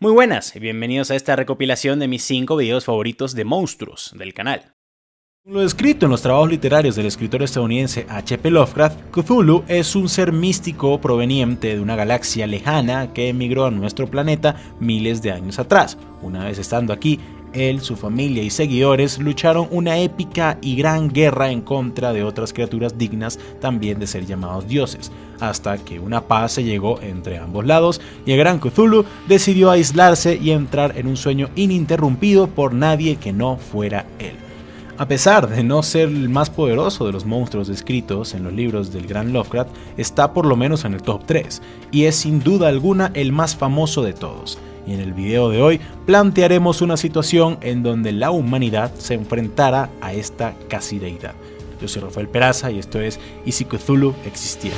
Muy buenas y bienvenidos a esta recopilación de mis 5 videos favoritos de monstruos del canal. Lo descrito en los trabajos literarios del escritor estadounidense H.P. Lovecraft, Cthulhu es un ser místico proveniente de una galaxia lejana que emigró a nuestro planeta miles de años atrás. Una vez estando aquí, él, su familia y seguidores lucharon una épica y gran guerra en contra de otras criaturas dignas también de ser llamados dioses, hasta que una paz se llegó entre ambos lados y el gran Cthulhu decidió aislarse y entrar en un sueño ininterrumpido por nadie que no fuera él. A pesar de no ser el más poderoso de los monstruos descritos en los libros del gran Lovecraft, está por lo menos en el top 3 y es sin duda alguna el más famoso de todos. Y en el video de hoy plantearemos una situación en donde la humanidad se enfrentara a esta casi deidad. Yo soy Rafael Peraza y esto es ¿Y si Cthulhu existiera?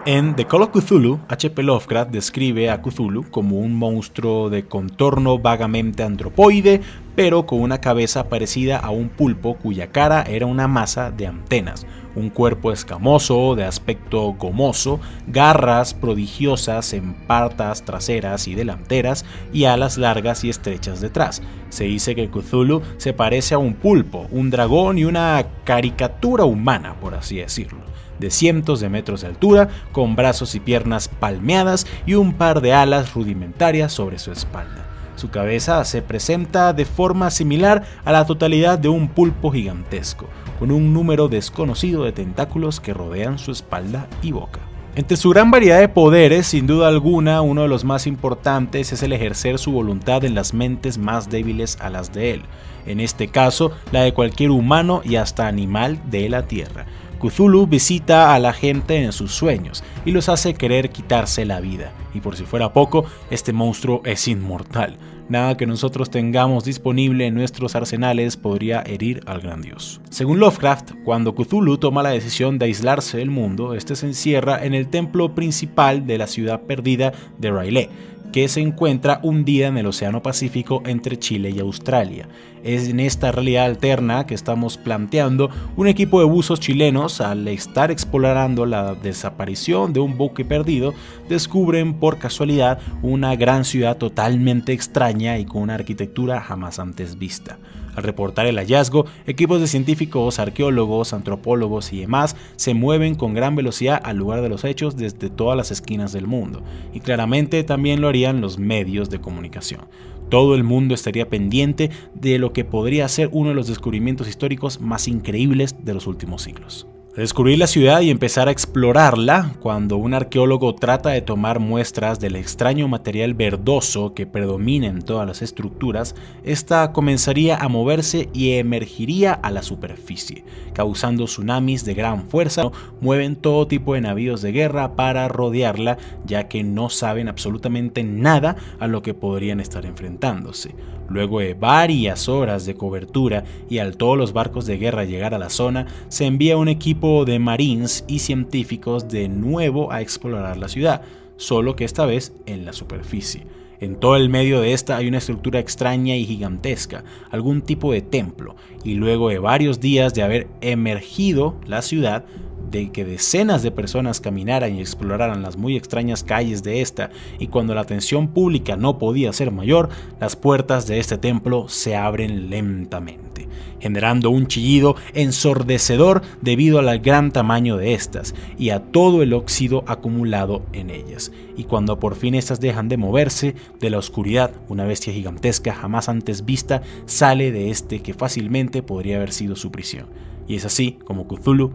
En The Call of Cthulhu, H.P. Lovecraft describe a Cthulhu como un monstruo de contorno vagamente antropoide, pero con una cabeza parecida a un pulpo cuya cara era una masa de antenas, un cuerpo escamoso de aspecto gomoso, garras prodigiosas en patas traseras y delanteras y alas largas y estrechas detrás. Se dice que Cthulhu se parece a un pulpo, un dragón y una caricatura humana, por así decirlo, de cientos de metros de altura, con brazos y piernas palmeadas y un par de alas rudimentarias sobre su espalda. Su cabeza se presenta de forma similar a la totalidad de un pulpo gigantesco, con un número desconocido de tentáculos que rodean su espalda y boca. Entre su gran variedad de poderes, sin duda alguna, uno de los más importantes es el ejercer su voluntad en las mentes más débiles a las de él, en este caso la de cualquier humano y hasta animal de la Tierra. Cthulhu visita a la gente en sus sueños y los hace querer quitarse la vida, y por si fuera poco, este monstruo es inmortal. Nada que nosotros tengamos disponible en nuestros arsenales podría herir al gran dios. Según Lovecraft, cuando Cthulhu toma la decisión de aislarse del mundo, este se encierra en el templo principal de la ciudad perdida de R'lyeh, que se encuentra hundida en el Océano Pacífico entre Chile y Australia. Es en esta realidad alterna que estamos planteando un equipo de buzos chilenos, al estar explorando la desaparición de un buque perdido, descubren por casualidad una gran ciudad totalmente extraña y con una arquitectura jamás antes vista. Al reportar el hallazgo, equipos de científicos, arqueólogos, antropólogos y demás se mueven con gran velocidad al lugar de los hechos desde todas las esquinas del mundo, y claramente también lo harían los medios de comunicación. Todo el mundo estaría pendiente de lo que podría ser uno de los descubrimientos históricos más increíbles de los últimos siglos. Al descubrir la ciudad y empezar a explorarla, cuando un arqueólogo trata de tomar muestras del extraño material verdoso que predomina en todas las estructuras, esta comenzaría a moverse y emergiría a la superficie, causando tsunamis de gran fuerza. Mueven todo tipo de navíos de guerra para rodearla, ya que no saben absolutamente nada a lo que podrían estar enfrentándose. Luego de varias horas de cobertura y al todos los barcos de guerra llegar a la zona, se envía un equipo de marines y científicos de nuevo a explorar la ciudad, solo que esta vez en la superficie. En todo el medio de esta hay una estructura extraña y gigantesca, algún tipo de templo, y luego de varios días de haber emergido la ciudad, de que decenas de personas caminaran y exploraran las muy extrañas calles de esta, y cuando la atención pública no podía ser mayor, las puertas de este templo se abren lentamente, generando un chillido ensordecedor debido al gran tamaño de estas y a todo el óxido acumulado en ellas. Y cuando por fin estas dejan de moverse, de la oscuridad, una bestia gigantesca jamás antes vista sale de este que fácilmente podría haber sido su prisión. Y es así como Cthulhu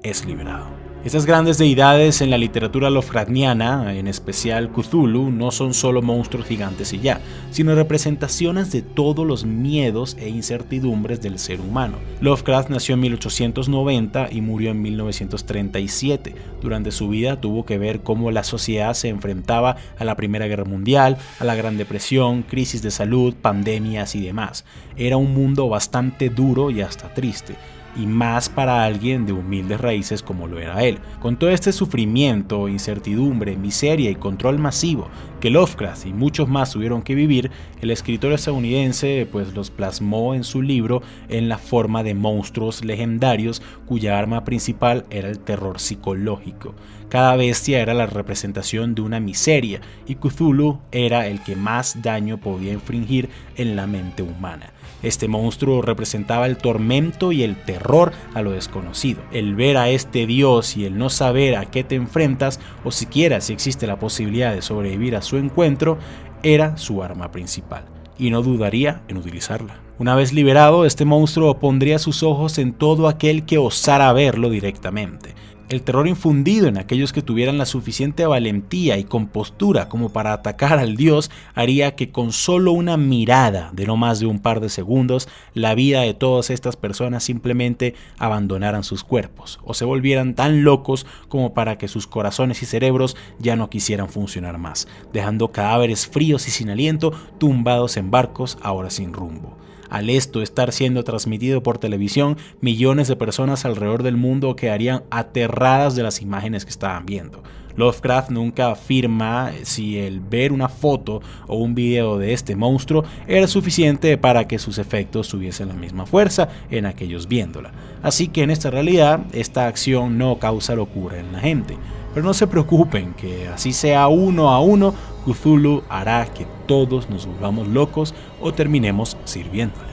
es liberado. Estas grandes deidades en la literatura Lovecraftiana, en especial Cthulhu, no son solo monstruos gigantes y ya, sino representaciones de todos los miedos e incertidumbres del ser humano. Lovecraft nació en 1890 y murió en 1937. Durante su vida tuvo que ver cómo la sociedad se enfrentaba a la Primera Guerra Mundial, a la Gran Depresión, crisis de salud, pandemias y demás. Era un mundo bastante duro y hasta triste, y más para alguien de humildes raíces como lo era él. Con todo este sufrimiento, incertidumbre, miseria y control masivo que Lovecraft y muchos más tuvieron que vivir, el escritor estadounidense pues los plasmó en su libro en la forma de monstruos legendarios cuya arma principal era el terror psicológico. Cada bestia era la representación de una miseria y Cthulhu era el que más daño podía infligir en la mente humana. Este monstruo representaba el tormento y el terror a lo desconocido. El ver a este dios y el no saber a qué te enfrentas, o siquiera si existe la posibilidad de sobrevivir a su encuentro, era su arma principal, y no dudaría en utilizarla. Una vez liberado, este monstruo pondría sus ojos en todo aquel que osara verlo directamente. El terror infundido en aquellos que tuvieran la suficiente valentía y compostura como para atacar al dios haría que con solo una mirada de no más de un par de segundos la vida de todas estas personas simplemente abandonaran sus cuerpos o se volvieran tan locos como para que sus corazones y cerebros ya no quisieran funcionar más, dejando cadáveres fríos y sin aliento tumbados en barcos ahora sin rumbo. Al esto estar siendo transmitido por televisión, millones de personas alrededor del mundo quedarían aterradas de las imágenes que estaban viendo. Lovecraft nunca afirma si el ver una foto o un video de este monstruo era suficiente para que sus efectos tuviesen la misma fuerza en aquellos viéndola. Así que en esta realidad, esta acción no causa locura en la gente. Pero no se preocupen, que así sea uno a uno, Cthulhu hará que todos nos volvamos locos o terminemos sirviéndole.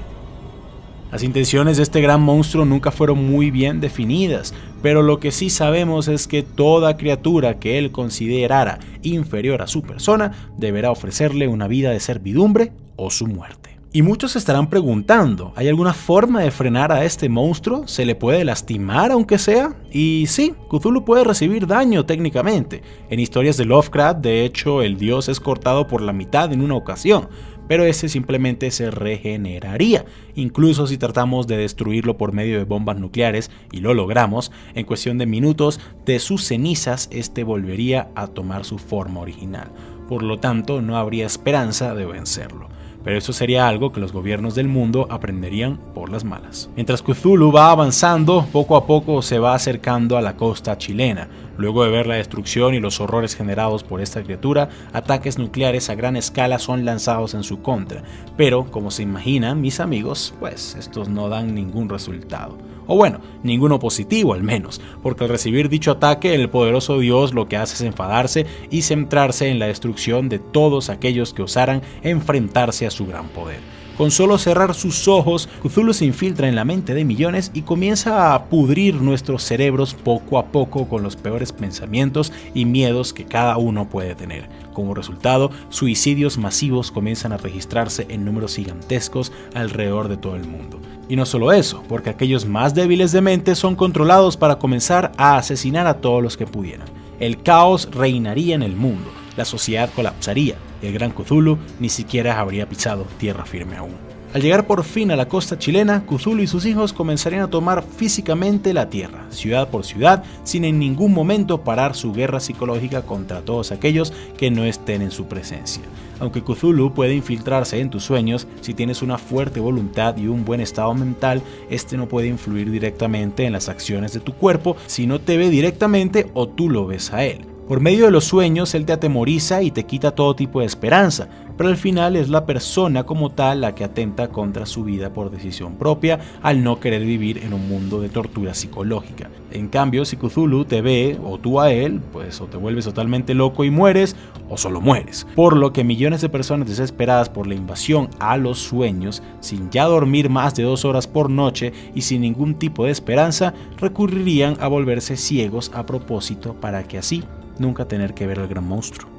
Las intenciones de este gran monstruo nunca fueron muy bien definidas, pero lo que sí sabemos es que toda criatura que él considerara inferior a su persona deberá ofrecerle una vida de servidumbre o su muerte. Y muchos se estarán preguntando, ¿hay alguna forma de frenar a este monstruo? ¿Se le puede lastimar aunque sea? Y sí, Cthulhu puede recibir daño técnicamente. En historias de Lovecraft, de hecho, el dios es cortado por la mitad en una ocasión, pero ese simplemente se regeneraría. Incluso si tratamos de destruirlo por medio de bombas nucleares, y lo logramos, en cuestión de minutos, de sus cenizas este volvería a tomar su forma original. Por lo tanto, no habría esperanza de vencerlo. Pero eso sería algo que los gobiernos del mundo aprenderían por las malas. Mientras Cthulhu va avanzando, poco a poco se va acercando a la costa chilena. Luego de ver la destrucción y los horrores generados por esta criatura, ataques nucleares a gran escala son lanzados en su contra. Pero, como se imaginan, mis amigos, pues estos no dan ningún resultado. O bueno, ninguno positivo al menos, porque al recibir dicho ataque, el poderoso dios lo que hace es enfadarse y centrarse en la destrucción de todos aquellos que osaran enfrentarse a su gran poder. Con solo cerrar sus ojos, Cthulhu se infiltra en la mente de millones y comienza a pudrir nuestros cerebros poco a poco con los peores pensamientos y miedos que cada uno puede tener. Como resultado, suicidios masivos comienzan a registrarse en números gigantescos alrededor de todo el mundo. Y no solo eso, porque aquellos más débiles de mente son controlados para comenzar a asesinar a todos los que pudieran. El caos reinaría en el mundo, la sociedad colapsaría, y el gran Cthulhu ni siquiera habría pisado tierra firme aún. Al llegar por fin a la costa chilena, Cthulhu y sus hijos comenzarían a tomar físicamente la tierra, ciudad por ciudad, sin en ningún momento parar su guerra psicológica contra todos aquellos que no estén en su presencia. Aunque Cthulhu puede infiltrarse en tus sueños, si tienes una fuerte voluntad y un buen estado mental, este no puede influir directamente en las acciones de tu cuerpo si no te ve directamente o tú lo ves a él. Por medio de los sueños, él te atemoriza y te quita todo tipo de esperanza, pero al final es la persona como tal la que atenta contra su vida por decisión propia al no querer vivir en un mundo de tortura psicológica. En cambio, si Cthulhu te ve o tú a él, pues o te vuelves totalmente loco y mueres, o solo mueres. Por lo que millones de personas desesperadas por la invasión a los sueños, sin ya dormir más de 2 horas por noche y sin ningún tipo de esperanza, recurrirían a volverse ciegos a propósito para que así nunca tener que ver al gran monstruo.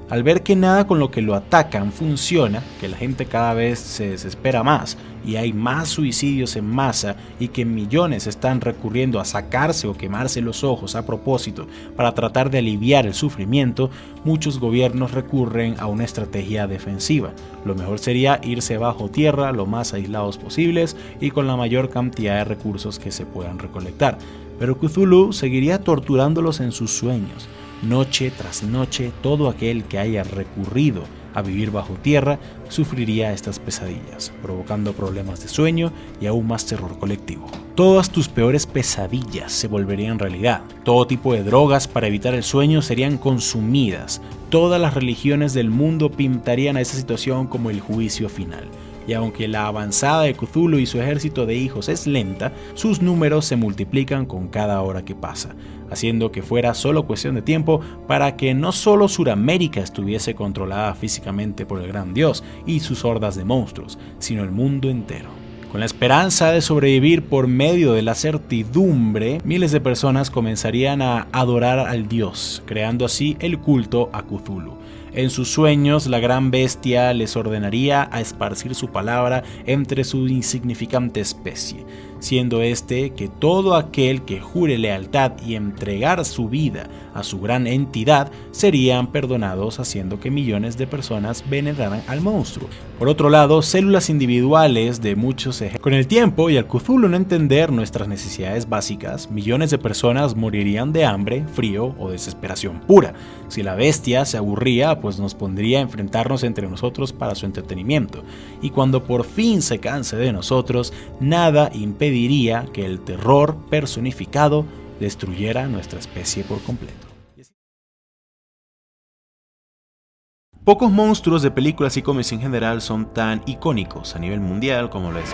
Al ver que nada con lo que lo atacan funciona, que la gente cada vez se desespera más y hay más suicidios en masa y que millones están recurriendo a sacarse o quemarse los ojos a propósito para tratar de aliviar el sufrimiento, muchos gobiernos recurren a una estrategia defensiva. Lo mejor sería irse bajo tierra lo más aislados posibles y con la mayor cantidad de recursos que se puedan recolectar. Pero Cthulhu seguiría torturándolos en sus sueños. Noche tras noche, todo aquel que haya recurrido a vivir bajo tierra sufriría estas pesadillas, provocando problemas de sueño y aún más terror colectivo. Todas tus peores pesadillas se volverían realidad. Todo tipo de drogas para evitar el sueño serían consumidas. Todas las religiones del mundo pintarían a esa situación como el juicio final. Y aunque la avanzada de Cthulhu y su ejército de hijos es lenta, sus números se multiplican con cada hora que pasa, haciendo que fuera solo cuestión de tiempo para que no solo Suramérica estuviese controlada físicamente por el gran dios y sus hordas de monstruos, sino el mundo entero. Con la esperanza de sobrevivir por medio de la certidumbre, miles de personas comenzarían a adorar al dios, creando así el culto a Cthulhu. En sus sueños, la gran bestia les ordenaría a esparcir su palabra entre su insignificante especie, siendo este que todo aquel que jure lealtad y entregar su vida a su gran entidad serían perdonados, haciendo que millones de personas veneraran al monstruo. Por otro lado, células individuales de muchos con el tiempo y al Cthulhu no entender nuestras necesidades básicas, millones de personas morirían de hambre, frío o desesperación pura. Si la bestia se aburría, pues nos pondría a enfrentarnos entre nosotros para su entretenimiento. Y cuando por fin se canse de nosotros, nada impediría que el terror personificado destruyera nuestra especie por completo. Pocos monstruos de películas y cómics en general son tan icónicos a nivel mundial como lo es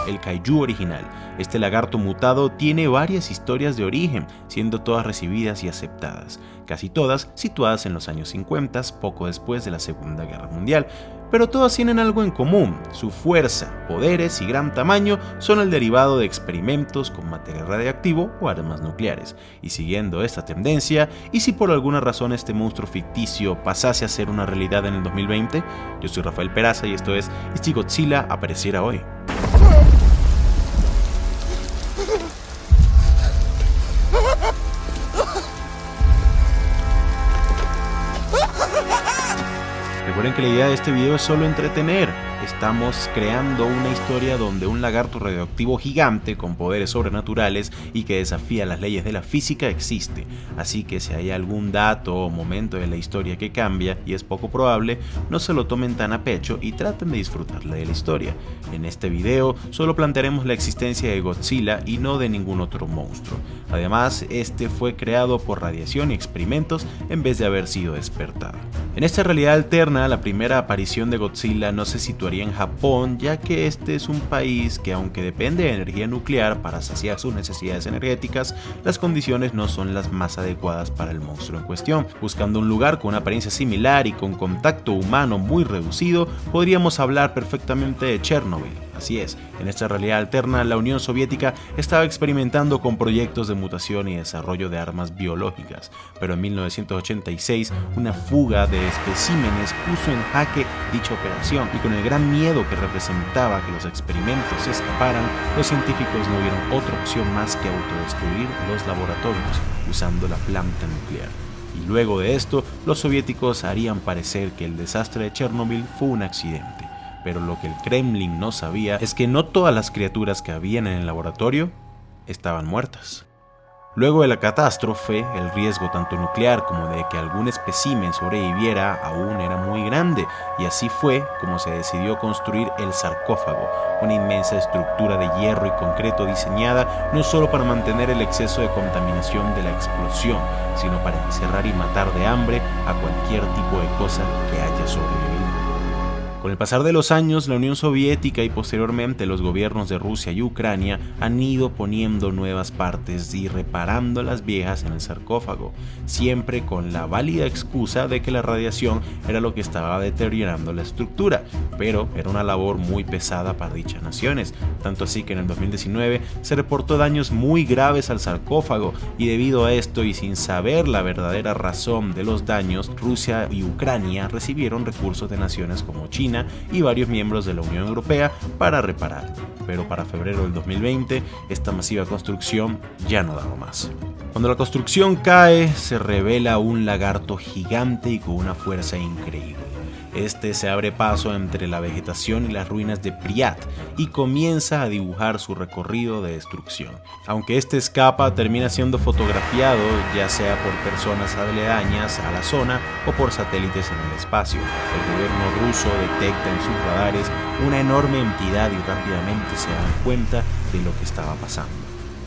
el Kaiju original. Este lagarto mutado tiene varias historias de origen, siendo todas recibidas y aceptadas, casi todas situadas en los años 50, poco después de la Segunda Guerra Mundial. Pero todas tienen algo en común: su fuerza, poderes y gran tamaño son el derivado de experimentos con material radiactivo o armas nucleares. Y siguiendo esta tendencia, y si por alguna razón este monstruo ficticio pasase a ser una realidad en el 2020, yo soy Rafael Peraza y esto es ¿Y si Godzilla apareciera hoy? Recuerden que la idea de este video es solo entretener. Estamos creando una historia donde un lagarto radioactivo gigante con poderes sobrenaturales y que desafía las leyes de la física existe. Así que si hay algún dato o momento de la historia que cambia, y es poco probable, no se lo tomen tan a pecho y traten de disfrutarla de la historia. En este video solo plantearemos la existencia de Godzilla y no de ningún otro monstruo. Además, este fue creado por radiación y experimentos en vez de haber sido despertado. En esta realidad alterna, la primera aparición de Godzilla no se situaría en Japón, ya que este es un país que, aunque depende de energía nuclear para saciar sus necesidades energéticas, las condiciones no son las más adecuadas para el monstruo en cuestión. Buscando un lugar con una apariencia similar y con contacto humano muy reducido, podríamos hablar perfectamente de Chernobyl. Así es, en esta realidad alterna, la Unión Soviética estaba experimentando con proyectos de mutación y desarrollo de armas biológicas, pero en 1986 una fuga de especímenes puso en jaque dicha operación, y con el gran miedo que representaba que los experimentos se escaparan, los científicos no vieron otra opción más que autodestruir los laboratorios usando la planta nuclear. Y luego de esto, los soviéticos harían parecer que el desastre de Chernobyl fue un accidente. Pero lo que el Kremlin no sabía es que no todas las criaturas que habían en el laboratorio estaban muertas. Luego de la catástrofe, el riesgo tanto nuclear como de que algún espécimen sobreviviera aún era muy grande, y así fue como se decidió construir el sarcófago, una inmensa estructura de hierro y concreto diseñada no solo para mantener el exceso de contaminación de la explosión, sino para encerrar y matar de hambre a cualquier tipo de cosa que haya sobrevivido. Con el pasar de los años, la Unión Soviética y posteriormente los gobiernos de Rusia y Ucrania han ido poniendo nuevas partes y reparando las viejas en el sarcófago, siempre con la válida excusa de que la radiación era lo que estaba deteriorando la estructura, pero era una labor muy pesada para dichas naciones, tanto así que en el 2019 se reportó daños muy graves al sarcófago, y debido a esto y sin saber la verdadera razón de los daños, Rusia y Ucrania recibieron recursos de naciones como China y varios miembros de la Unión Europea para repararlo, pero para febrero del 2020 esta masiva construcción ya no daba más. Cuando la construcción cae, se revela un lagarto gigante y con una fuerza increíble. Este se abre paso entre la vegetación y las ruinas de Pripyat y comienza a dibujar su recorrido de destrucción. Aunque este escapa, termina siendo fotografiado ya sea por personas aledañas a la zona o por satélites en el espacio. El gobierno ruso detecta en sus radares una enorme entidad y rápidamente se dan cuenta de lo que estaba pasando.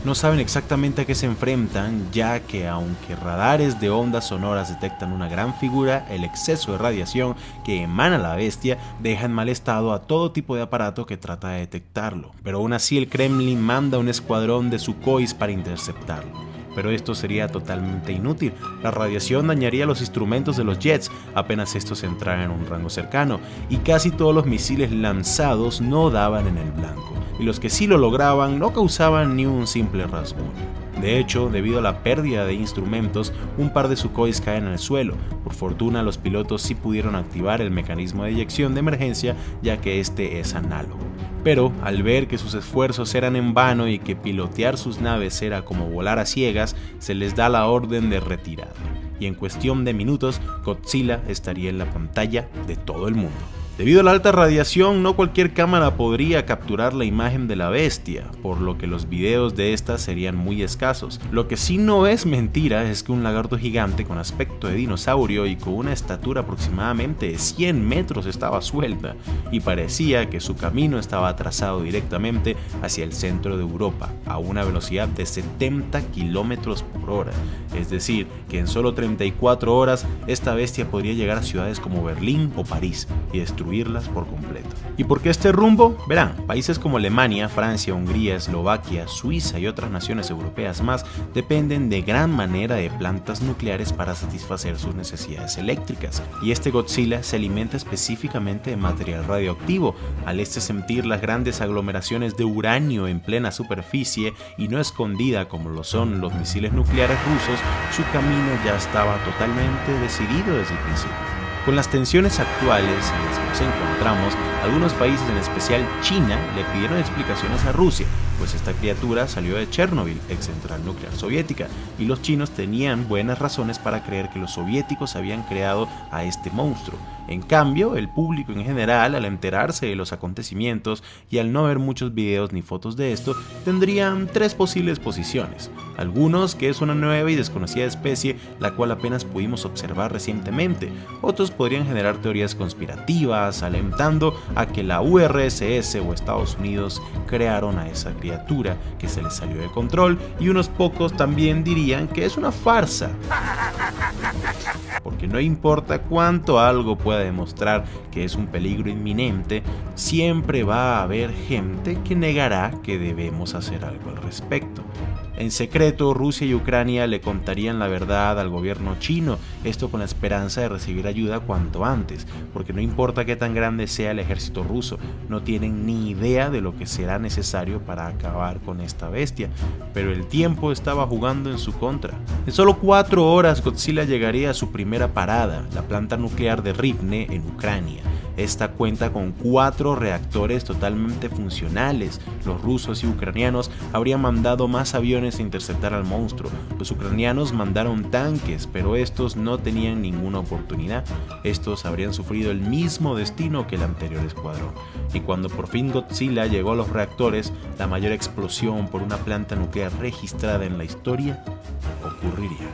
No saben exactamente a qué se enfrentan, ya que aunque radares de ondas sonoras detectan una gran figura, el exceso de radiación que emana la bestia deja en mal estado a todo tipo de aparato que trata de detectarlo. Pero aún así el Kremlin manda un escuadrón de Sukhois para interceptarlo. Pero esto sería totalmente inútil. La radiación dañaría los instrumentos de los jets apenas estos entraran en un rango cercano, y casi todos los misiles lanzados no daban en el blanco, y los que sí lo lograban no causaban ni un simple rasguño. De hecho, debido a la pérdida de instrumentos, un par de Sukhois caen en el suelo. Por fortuna, los pilotos sí pudieron activar el mecanismo de eyección de emergencia, ya que este es análogo. Pero, al ver que sus esfuerzos eran en vano y que pilotear sus naves era como volar a ciegas, se les da la orden de retirada. Y en cuestión de minutos, Godzilla estaría en la pantalla de todo el mundo. Debido a la alta radiación, no cualquier cámara podría capturar la imagen de la bestia, por lo que los videos de esta serían muy escasos. Lo que sí no es mentira es que un lagarto gigante con aspecto de dinosaurio y con una estatura aproximadamente de 100 metros estaba suelta, y parecía que su camino estaba trazado directamente hacia el centro de Europa, a una velocidad de 70 kilómetros por hora. Es decir, que en solo 34 horas esta bestia podría llegar a ciudades como Berlín o París y destruirlas por completo. ¿Y por qué este rumbo? Verán, países como Alemania, Francia, Hungría, Eslovaquia, Suiza y otras naciones europeas más dependen de gran manera de plantas nucleares para satisfacer sus necesidades eléctricas, y este Godzilla se alimenta específicamente de material radioactivo. Al sentir las grandes aglomeraciones de uranio en plena superficie y no escondida como lo son los misiles nucleares rusos, su camino ya estaba totalmente decidido desde el principio. Con las tensiones actuales en las que nos encontramos, algunos países, en especial China, le pidieron explicaciones a Rusia, pues esta criatura salió de Chernobyl, ex central nuclear soviética, y los chinos tenían buenas razones para creer que los soviéticos habían creado a este monstruo. En cambio, el público en general, al enterarse de los acontecimientos y al no ver muchos videos ni fotos de esto, tendrían tres posibles posiciones. Algunos que es una nueva y desconocida especie, la cual apenas pudimos observar recientemente. Otros podrían generar teorías conspirativas, alentando a que la URSS o Estados Unidos crearon a esa criatura que se les salió de control, y unos pocos también dirían que es una farsa. Porque no importa cuánto algo pueda demostrar que es un peligro inminente, siempre va a haber gente que negará que debemos hacer algo al respecto. En secreto, Rusia y Ucrania le contarían la verdad al gobierno chino, esto con la esperanza de recibir ayuda cuanto antes, porque no importa qué tan grande sea el ejército ruso, no tienen ni idea de lo que será necesario para acabar con esta bestia, pero el tiempo estaba jugando en su contra. En solo 4 horas Godzilla llegaría a su primera parada, la planta nuclear de Rivne en Ucrania. Esta cuenta con 4 reactores totalmente funcionales. Los rusos y ucranianos habrían mandado más aviones a interceptar al monstruo. Los ucranianos mandaron tanques, pero estos no tenían ninguna oportunidad. Estos habrían sufrido el mismo destino que el anterior escuadrón. Y cuando por fin Godzilla llegó a los reactores, la mayor explosión por una planta nuclear registrada en la historia ocurriría.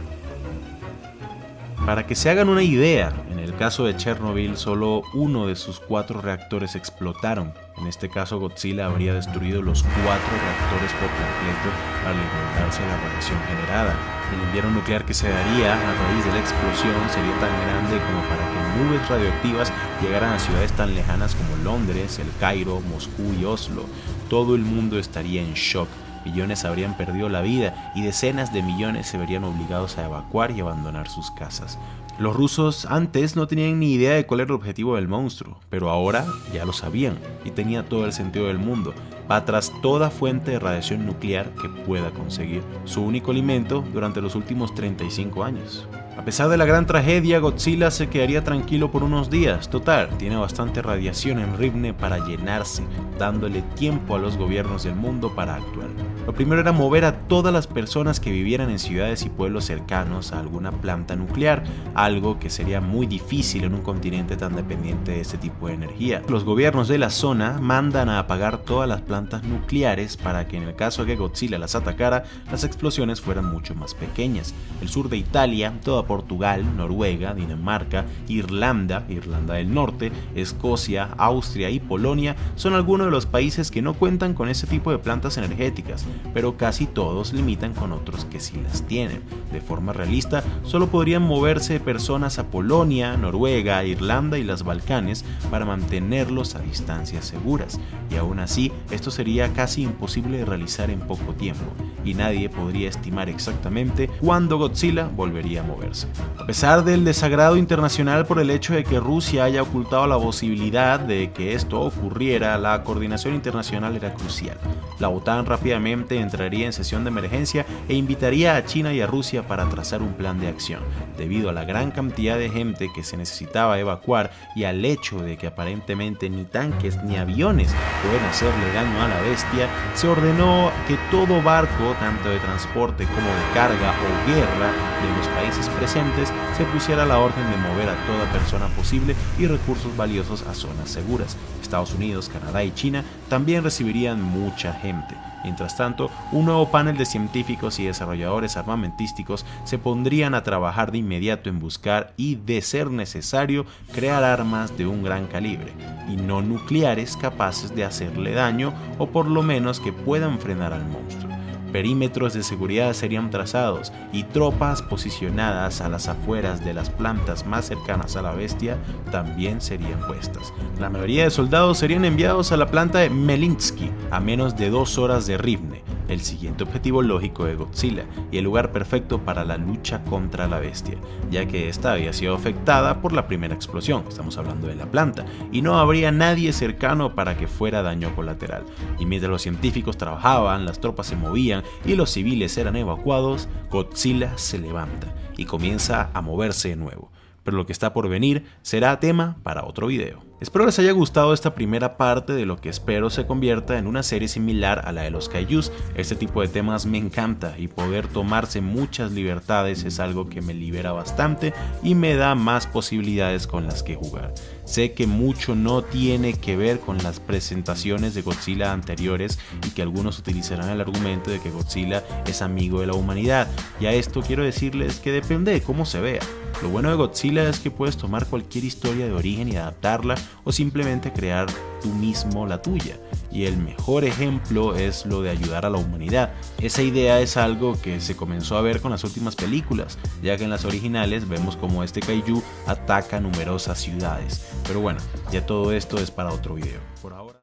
Para que se hagan una idea, en el caso de Chernobyl, solo uno de sus 4 reactores explotaron. En este caso, Godzilla habría destruido los 4 reactores por completo al alimentarse de la radiación generada. El invierno nuclear que se daría a raíz de la explosión sería tan grande como para que nubes radioactivas llegaran a ciudades tan lejanas como Londres, El Cairo, Moscú y Oslo. Todo el mundo estaría en shock. Millones habrían perdido la vida y decenas de millones se verían obligados a evacuar y abandonar sus casas. Los rusos antes no tenían ni idea de cuál era el objetivo del monstruo, pero ahora ya lo sabían y tenía todo el sentido del mundo. Va tras toda fuente de radiación nuclear que pueda conseguir, su único alimento durante los últimos 35 años. A pesar de la gran tragedia, Godzilla se quedaría tranquilo por unos días. Total, tiene bastante radiación en Rivne para llenarse, dándole tiempo a los gobiernos del mundo para actuar. Lo primero era mover a todas las personas que vivieran en ciudades y pueblos cercanos a alguna planta nuclear, algo que sería muy difícil en un continente tan dependiente de este tipo de energía. Los gobiernos de la zona mandan a apagar todas las plantas nucleares para que en el caso de que Godzilla las atacara, las explosiones fueran mucho más pequeñas. El sur de Italia, toda Portugal, Noruega, Dinamarca, Irlanda del Norte, Escocia, Austria y Polonia son algunos de los países que no cuentan con este tipo de plantas energéticas, pero casi todos limitan con otros que sí las tienen. De forma realista, solo podrían moverse personas a Polonia, Noruega, Irlanda y los Balcanes para mantenerlos a distancias seguras, y aún así esto sería casi imposible de realizar en poco tiempo, y nadie podría estimar exactamente cuándo Godzilla volvería a moverse. A pesar del desagrado internacional por el hecho de que Rusia haya ocultado la posibilidad de que esto ocurriera, la coordinación internacional era crucial. La OTAN rápidamente entraría en sesión de emergencia e invitaría a China y a Rusia para trazar un plan de acción. Debido a la gran cantidad de gente que se necesitaba evacuar y al hecho de que aparentemente ni tanques ni aviones pueden hacerle daño a la bestia, se ordenó que todo barco, tanto de transporte como de carga o guerra de los países presentes, se pusiera a la orden de mover a toda persona posible y recursos valiosos a zonas seguras. Estados Unidos, Canadá y China también recibirían mucha gente. Mientras tanto, un nuevo panel de científicos y desarrolladores armamentísticos se pondrían a trabajar de inmediato en buscar y, de ser necesario, crear armas de un gran calibre, y no nucleares capaces de hacerle daño o por lo menos que puedan frenar al monstruo. Perímetros de seguridad serían trazados y tropas posicionadas a las afueras de las plantas más cercanas a la bestia también serían puestas. La mayoría de soldados serían enviados a la planta de Melinsky, a menos de 2 horas de Rivne, el siguiente objetivo lógico de Godzilla y el lugar perfecto para la lucha contra la bestia, ya que esta había sido afectada por la primera explosión, estamos hablando de la planta, y no habría nadie cercano para que fuera daño colateral. Y mientras los científicos trabajaban, las tropas se movían y los civiles eran evacuados, Godzilla se levanta y comienza a moverse de nuevo. Pero lo que está por venir será tema para otro video. Espero les haya gustado esta primera parte de lo que espero se convierta en una serie similar a la de los kaijus. Este tipo de temas me encanta y poder tomarse muchas libertades es algo que me libera bastante y me da más posibilidades con las que jugar. Sé que mucho no tiene que ver con las presentaciones de Godzilla anteriores y que algunos utilizarán el argumento de que Godzilla es amigo de la humanidad, y a esto quiero decirles que depende de cómo se vea. Lo bueno de Godzilla es que puedes tomar cualquier historia de origen y adaptarla o simplemente crear tú mismo la tuya. Y el mejor ejemplo es lo de ayudar a la humanidad. Esa idea es algo que se comenzó a ver con las últimas películas, ya que en las originales vemos como este kaiju ataca numerosas ciudades. Pero bueno, ya todo esto es para otro video. Por ahora.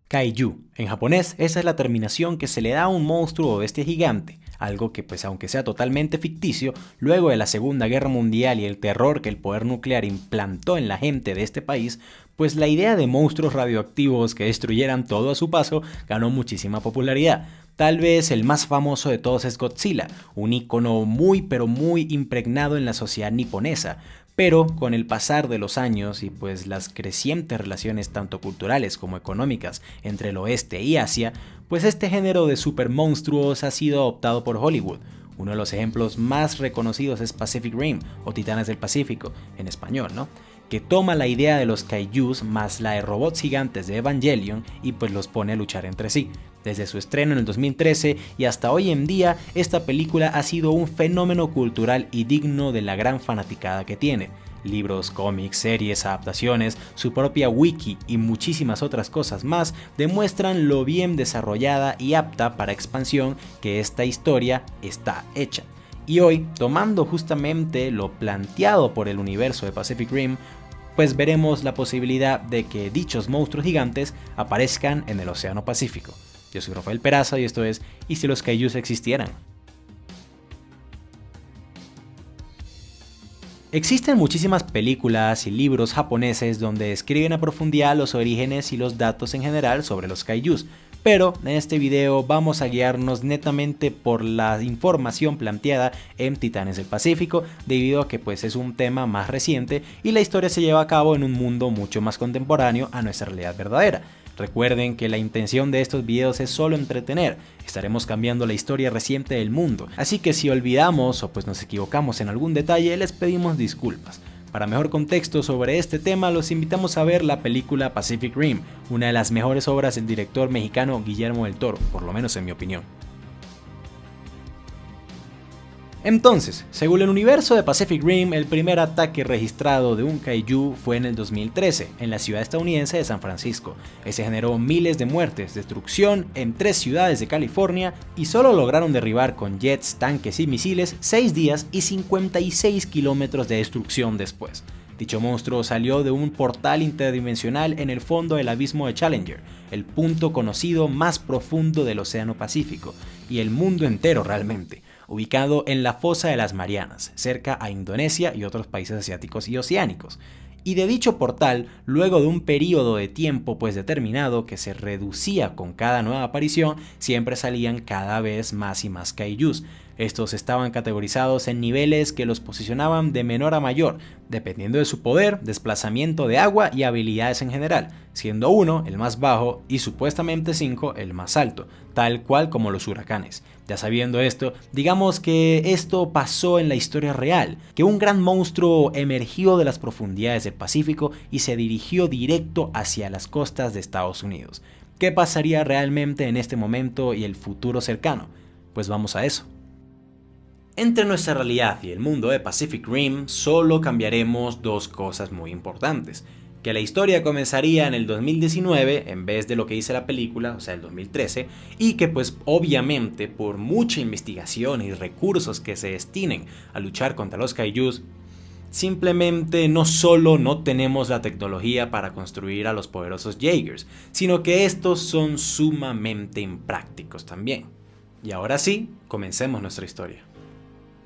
Kaiju. En japonés, esa es la terminación que se le da a un monstruo o bestia gigante, algo que pues aunque sea totalmente ficticio, luego de la Segunda Guerra Mundial y el terror que el poder nuclear implantó en la gente de este país, pues la idea de monstruos radioactivos que destruyeran todo a su paso ganó muchísima popularidad. Tal vez el más famoso de todos es Godzilla, un icono muy pero muy impregnado en la sociedad niponesa. Pero con el pasar de los años y pues las crecientes relaciones tanto culturales como económicas entre el oeste y Asia, pues este género de supermonstruos ha sido adoptado por Hollywood. Uno de los ejemplos más reconocidos es Pacific Rim o Titanes del Pacífico, en español, ¿no? Que toma la idea de los kaijus más la de robots gigantes de Evangelion y pues los pone a luchar entre sí. Desde su estreno en el 2013 y hasta hoy en día, esta película ha sido un fenómeno cultural y digno de la gran fanaticada que tiene. Libros, cómics, series, adaptaciones, su propia wiki y muchísimas otras cosas más demuestran lo bien desarrollada y apta para expansión que esta historia está hecha. Y hoy, tomando justamente lo planteado por el universo de Pacific Rim, pues veremos la posibilidad de que dichos monstruos gigantes aparezcan en el Océano Pacífico. Yo soy Rafael Peraza y esto es ¿Y si los kaijus existieran? Existen muchísimas películas y libros japoneses donde describen a profundidad los orígenes y los datos en general sobre los kaijus, pero en este video vamos a guiarnos netamente por la información planteada en Titanes del Pacífico, debido a que pues es un tema más reciente y la historia se lleva a cabo en un mundo mucho más contemporáneo a nuestra realidad verdadera. Recuerden que la intención de estos videos es solo entretener, estaremos cambiando la historia reciente del mundo, así que si olvidamos o pues nos equivocamos en algún detalle les pedimos disculpas. Para mejor contexto sobre este tema los invitamos a ver la película Pacific Rim, una de las mejores obras del director mexicano Guillermo del Toro, por lo menos en mi opinión. Entonces, según el universo de Pacific Rim, el primer ataque registrado de un kaiju fue en el 2013, en la ciudad estadounidense de San Francisco. Ese generó miles de muertes, destrucción en 3 ciudades de California y solo lograron derribar con jets, tanques y misiles 6 días y 56 kilómetros de destrucción después. Dicho monstruo salió de un portal interdimensional en el fondo del abismo de Challenger, el punto conocido más profundo del Océano Pacífico, y el mundo entero realmente, ubicado en la Fosa de las Marianas, cerca a Indonesia y otros países asiáticos y oceánicos. Y de dicho portal, luego de un periodo de tiempo pues determinado que se reducía con cada nueva aparición, siempre salían cada vez más y más kaijus. Estos estaban categorizados en niveles que los posicionaban de menor a mayor, dependiendo de su poder, desplazamiento de agua y habilidades en general, siendo 1 el más bajo y supuestamente 5 el más alto, tal cual como los huracanes. Ya sabiendo esto, digamos que esto pasó en la historia real, que un gran monstruo emergió de las profundidades del Pacífico y se dirigió directo hacia las costas de Estados Unidos. ¿Qué pasaría realmente en este momento y el futuro cercano? Pues vamos a eso. Entre nuestra realidad y el mundo de Pacific Rim solo cambiaremos 2 cosas muy importantes. Que la historia comenzaría en el 2019 en vez de lo que dice la película, o sea el 2013, y que pues obviamente por mucha investigación y recursos que se destinen a luchar contra los kaijus, simplemente no solo no tenemos la tecnología para construir a los poderosos Jaegers, sino que estos son sumamente imprácticos también. Y ahora sí, comencemos nuestra historia.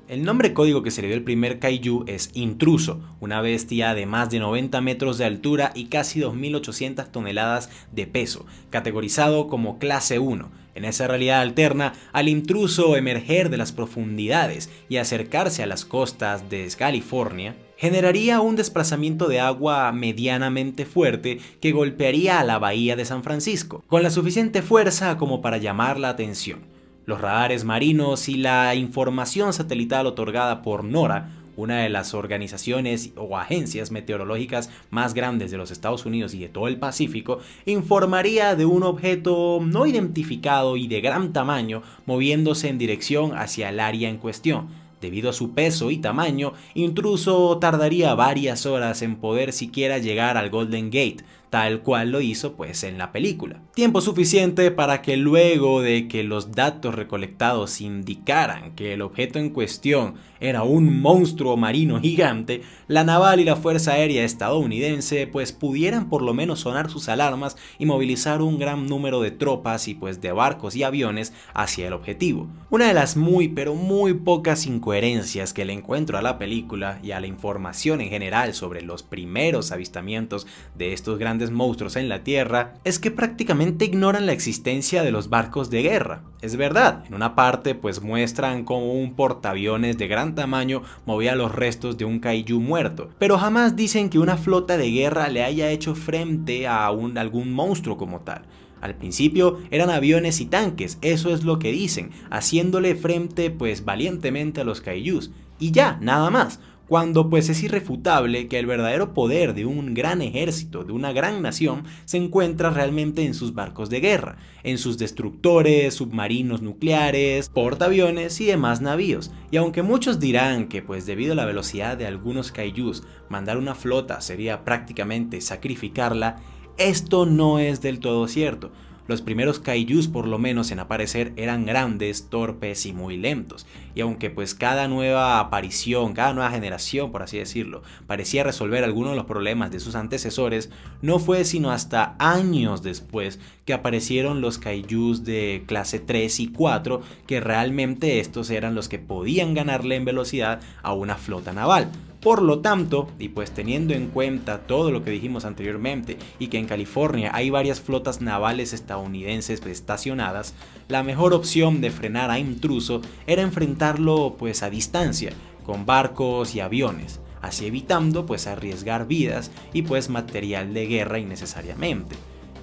El nombre código que se le dio al primer kaiju es Intruso, una bestia de más de 90 metros de altura y casi 2.800 toneladas de peso, categorizado como clase 1. En esa realidad alterna, al intruso emerger de las profundidades y acercarse a las costas de California, generaría un desplazamiento de agua medianamente fuerte que golpearía a la bahía de San Francisco, con la suficiente fuerza como para llamar la atención. Los radares marinos y la información satelital otorgada por NORAD, una de las organizaciones o agencias meteorológicas más grandes de los Estados Unidos y de todo el Pacífico, informaría de un objeto no identificado y de gran tamaño moviéndose en dirección hacia el área en cuestión. Debido a su peso y tamaño, Intruso tardaría varias horas en poder siquiera llegar al Golden Gate, tal cual lo hizo pues en la película. Tiempo suficiente para que luego de que los datos recolectados indicaran que el objeto en cuestión era un monstruo marino gigante, la naval y la fuerza aérea estadounidense pues pudieran por lo menos sonar sus alarmas y movilizar un gran número de tropas y pues de barcos y aviones hacia el objetivo. Una de las muy pero muy pocas incoherencias que le encuentro a la película y a la información en general sobre los primeros avistamientos de estos grandes monstruos en la Tierra es que prácticamente ignoran la existencia de los barcos de guerra. Es verdad, en una parte pues muestran cómo un portaaviones de gran tamaño movía los restos de un kaiju muerto, pero jamás dicen que una flota de guerra le haya hecho frente a algún monstruo como tal. Al principio eran aviones y tanques, eso es lo que dicen, haciéndole frente pues valientemente a los kaijus, y ya, nada más. Cuando pues es irrefutable que el verdadero poder de un gran ejército, de una gran nación, se encuentra realmente en sus barcos de guerra, en sus destructores, submarinos nucleares, portaaviones y demás navíos. Y aunque muchos dirán que pues debido a la velocidad de algunos kaijus, mandar una flota sería prácticamente sacrificarla, esto no es del todo cierto. Los primeros kaijus por lo menos en aparecer eran grandes, torpes y muy lentos, y aunque pues cada nueva aparición, cada nueva generación por así decirlo, parecía resolver algunos de los problemas de sus antecesores, no fue sino hasta años después que aparecieron los kaijus de clase 3 y 4, que realmente estos eran los que podían ganarle en velocidad a una flota naval. Por lo tanto, y pues teniendo en cuenta todo lo que dijimos anteriormente y que en California hay varias flotas navales estadounidenses estacionadas, la mejor opción de frenar a Intruso era enfrentarlo pues a distancia, con barcos y aviones, así evitando pues arriesgar vidas y pues material de guerra innecesariamente.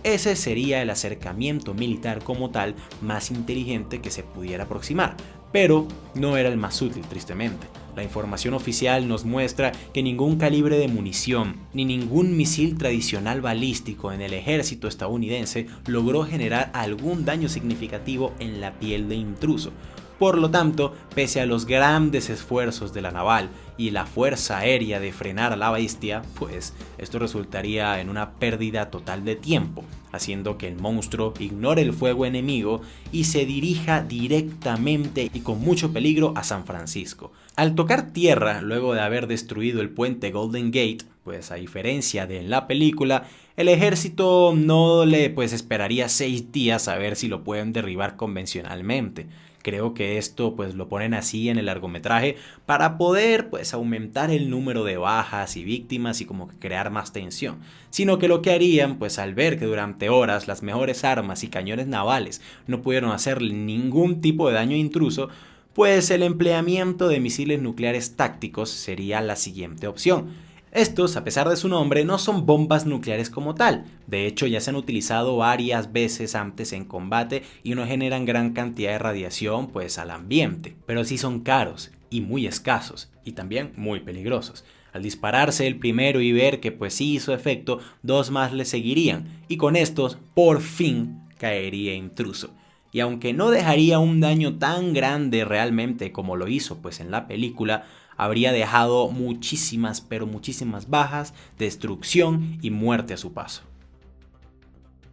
Ese sería el acercamiento militar como tal más inteligente que se pudiera aproximar, pero no era el más útil, tristemente. La información oficial nos muestra que ningún calibre de munición ni ningún misil tradicional balístico en el ejército estadounidense logró generar algún daño significativo en la piel de intruso. Por lo tanto, pese a los grandes esfuerzos de la naval y la fuerza aérea de frenar a la bestia, pues esto resultaría en una pérdida total de tiempo, haciendo que el monstruo ignore el fuego enemigo y se dirija directamente y con mucho peligro a San Francisco. Al tocar tierra, luego de haber destruido el puente Golden Gate, pues a diferencia de en la película, el ejército no le esperaría 6 días a ver si lo pueden derribar convencionalmente. Creo que esto lo ponen así en el largometraje para poder aumentar el número de bajas y víctimas y como que crear más tensión, sino que lo que harían al ver que durante horas las mejores armas y cañones navales no pudieron hacerle ningún tipo de daño intruso, pues el empleamiento de misiles nucleares tácticos sería la siguiente opción. Estos, a pesar de su nombre, no son bombas nucleares como tal. De hecho, ya se han utilizado varias veces antes en combate y no generan gran cantidad de radiación al ambiente. Pero sí son caros y muy escasos y también muy peligrosos. Al dispararse el primero y ver que sí hizo efecto, 2 más le seguirían y con estos por fin caería intruso. Y aunque no dejaría un daño tan grande realmente como lo hizo en la película, habría dejado muchísimas, pero muchísimas bajas, destrucción y muerte a su paso.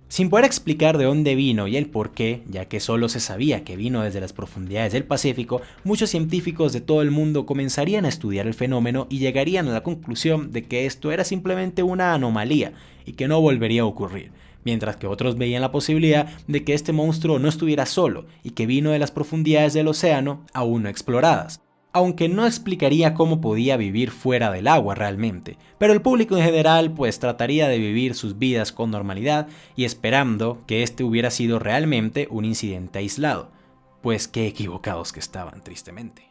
Sin poder explicar de dónde vino y el por qué, ya que solo se sabía que vino desde las profundidades del Pacífico, muchos científicos de todo el mundo comenzarían a estudiar el fenómeno y llegarían a la conclusión de que esto era simplemente una anomalía y que no volvería a ocurrir, mientras que otros veían la posibilidad de que este monstruo no estuviera solo y que vino de las profundidades del océano aún no exploradas. Aunque no explicaría cómo podía vivir fuera del agua realmente, pero el público en general trataría de vivir sus vidas con normalidad y esperando que este hubiera sido realmente un incidente aislado, pues qué equivocados que estaban tristemente.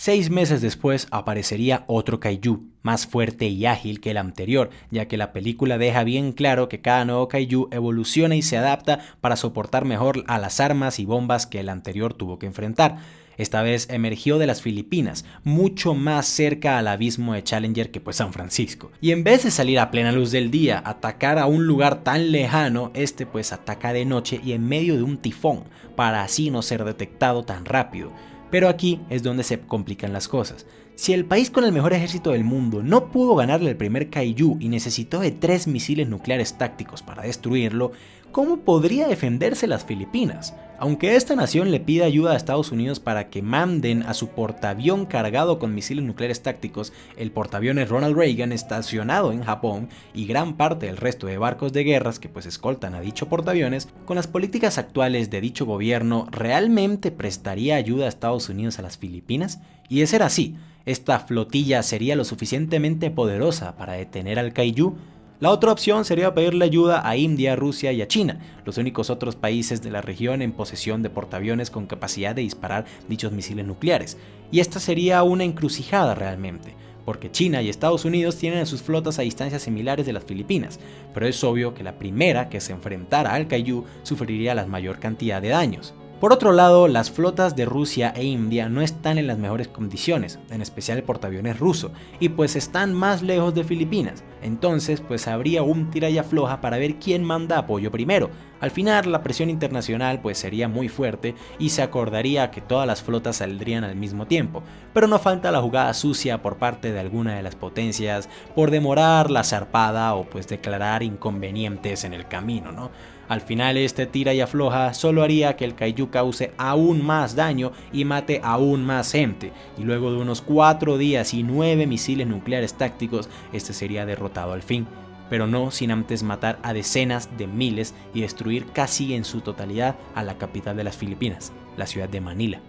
6 meses después aparecería otro kaiju, más fuerte y ágil que el anterior, ya que la película deja bien claro que cada nuevo kaiju evoluciona y se adapta para soportar mejor a las armas y bombas que el anterior tuvo que enfrentar. Esta vez emergió de las Filipinas, mucho más cerca al abismo de Challenger que San Francisco. Y en vez de salir a plena luz del día, atacar a un lugar tan lejano, este ataca de noche y en medio de un tifón, para así no ser detectado tan rápido. Pero aquí es donde se complican las cosas. Si el país con el mejor ejército del mundo no pudo ganarle el primer kaiju y necesitó de 3 misiles nucleares tácticos para destruirlo, ¿cómo podría defenderse las Filipinas? Aunque esta nación le pide ayuda a Estados Unidos para que manden a su portaavión cargado con misiles nucleares tácticos, el portaaviones Ronald Reagan estacionado en Japón y gran parte del resto de barcos de guerras que escoltan a dicho portaaviones, con las políticas actuales de dicho gobierno, ¿realmente prestaría ayuda a Estados Unidos a las Filipinas? Y de ser así, ¿esta flotilla sería lo suficientemente poderosa para detener al kaiju? La otra opción sería pedirle ayuda a India, Rusia y a China, los únicos otros países de la región en posesión de portaaviones con capacidad de disparar dichos misiles nucleares. Y esta sería una encrucijada realmente, porque China y Estados Unidos tienen sus flotas a distancias similares de las Filipinas, pero es obvio que la primera que se enfrentara al kaiju sufriría la mayor cantidad de daños. Por otro lado, las flotas de Rusia e India no están en las mejores condiciones, en especial el portaaviones ruso, y están más lejos de Filipinas. Entonces, habría un tira y afloja para ver quién manda apoyo primero. Al final, la presión internacional sería muy fuerte y se acordaría que todas las flotas saldrían al mismo tiempo, pero no falta la jugada sucia por parte de alguna de las potencias por demorar la zarpada o declarar inconvenientes en el camino, ¿no? Al final este tira y afloja solo haría que el kaiju cause aún más daño y mate aún más gente, y luego de unos 4 días y 9 misiles nucleares tácticos, este sería derrotado al fin, pero no sin antes matar a decenas de miles y destruir casi en su totalidad a la capital de las Filipinas, la ciudad de Manila.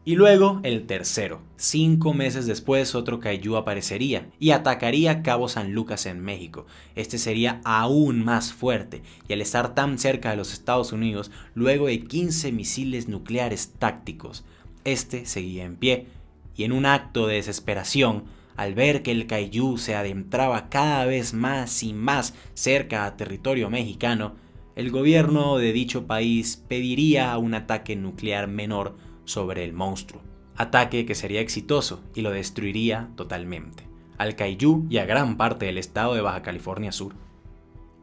Y luego el tercero. 5 meses después otro kaiju aparecería y atacaría Cabo San Lucas en México. Este sería aún más fuerte y al estar tan cerca de los Estados Unidos, luego de 15 misiles nucleares tácticos, este seguía en pie, y en un acto de desesperación, al ver que el kaiju se adentraba cada vez más y más cerca a territorio mexicano, el gobierno de dicho país pediría un ataque nuclear menor sobre el monstruo. Ataque que sería exitoso y lo destruiría totalmente, al kaiju y a gran parte del estado de Baja California Sur.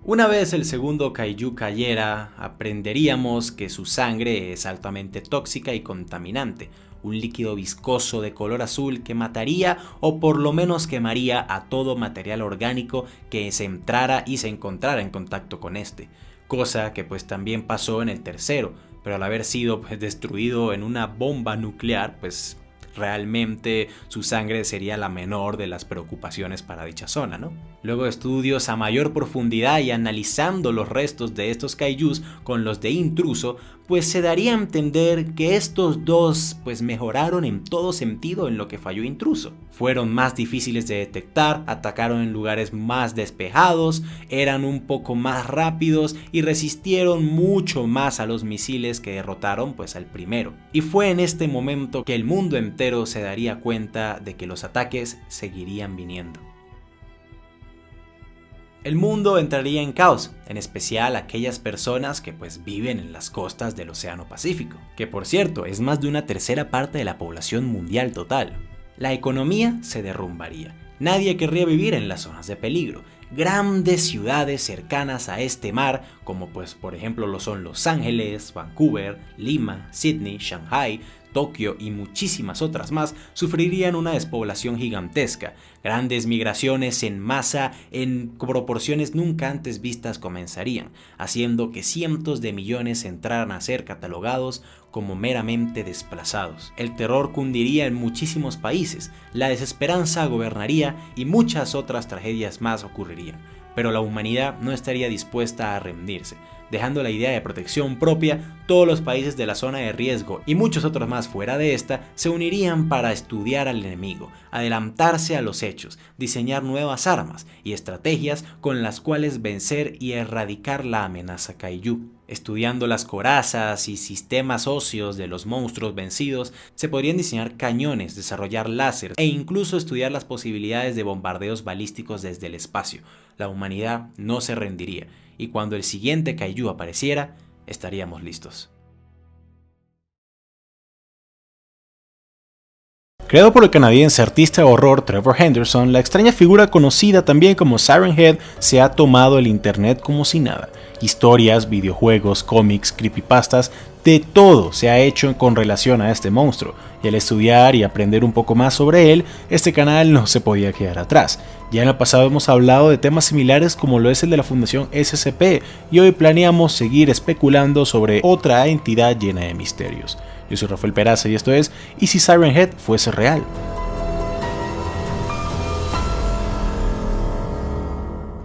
Una vez el segundo kaiju cayera, aprenderíamos que su sangre es altamente tóxica y contaminante, un líquido viscoso de color azul que mataría o por lo menos quemaría a todo material orgánico que se entrara y se encontrara en contacto con este, cosa que pues también pasó en el tercero, pero al haber sido destruido en una bomba nuclear, pues realmente su sangre sería la menor de las preocupaciones para dicha zona, ¿no? Luego de estudios a mayor profundidad y analizando los restos de estos kaijus con los de Intruso, pues se daría a entender que estos dos pues mejoraron en todo sentido en lo que falló Intruso. Fueron más difíciles de detectar, atacaron en lugares más despejados, eran un poco más rápidos y resistieron mucho más a los misiles que derrotaron pues al primero. Y fue en este momento que el mundo entero se daría cuenta de que los ataques seguirían viniendo. El mundo entraría en caos, en especial aquellas personas que pues viven en las costas del Océano Pacífico, que por cierto es más de una tercera parte de la población mundial total. La economía se derrumbaría, nadie querría vivir en las zonas de peligro. Grandes ciudades cercanas a este mar, como pues por ejemplo lo son Los Ángeles, Vancouver, Lima, Sydney, Shanghai, Tokio y muchísimas otras más, sufrirían una despoblación gigantesca. Grandes migraciones en masa en proporciones nunca antes vistas comenzarían, haciendo que cientos de millones entraran a ser catalogados como meramente desplazados. El terror cundiría en muchísimos países, la desesperanza gobernaría y muchas otras tragedias más ocurrirían. Pero la humanidad no estaría dispuesta a rendirse. Dejando la idea de protección propia, todos los países de la zona de riesgo y muchos otros más fuera de esta se unirían para estudiar al enemigo, adelantarse a los hechos, diseñar nuevas armas y estrategias con las cuales vencer y erradicar la amenaza kaiju. Estudiando las corazas y sistemas óseos de los monstruos vencidos, se podrían diseñar cañones, desarrollar láser e incluso estudiar las posibilidades de bombardeos balísticos desde el espacio. La humanidad no se rendiría, y cuando el siguiente kaiju apareciera, estaríamos listos. Creado por el canadiense artista de horror Trevor Henderson, la extraña figura conocida también como Siren Head se ha tomado el internet como si nada. Historias, videojuegos, cómics, creepypastas, de todo se ha hecho con relación a este monstruo, y al estudiar y aprender un poco más sobre él, este canal no se podía quedar atrás. Ya en el pasado hemos hablado de temas similares como lo es el de la Fundación SCP, y hoy planeamos seguir especulando sobre otra entidad llena de misterios. Yo soy Rafael Peraza y esto es ¿Y si Siren Head fuese real?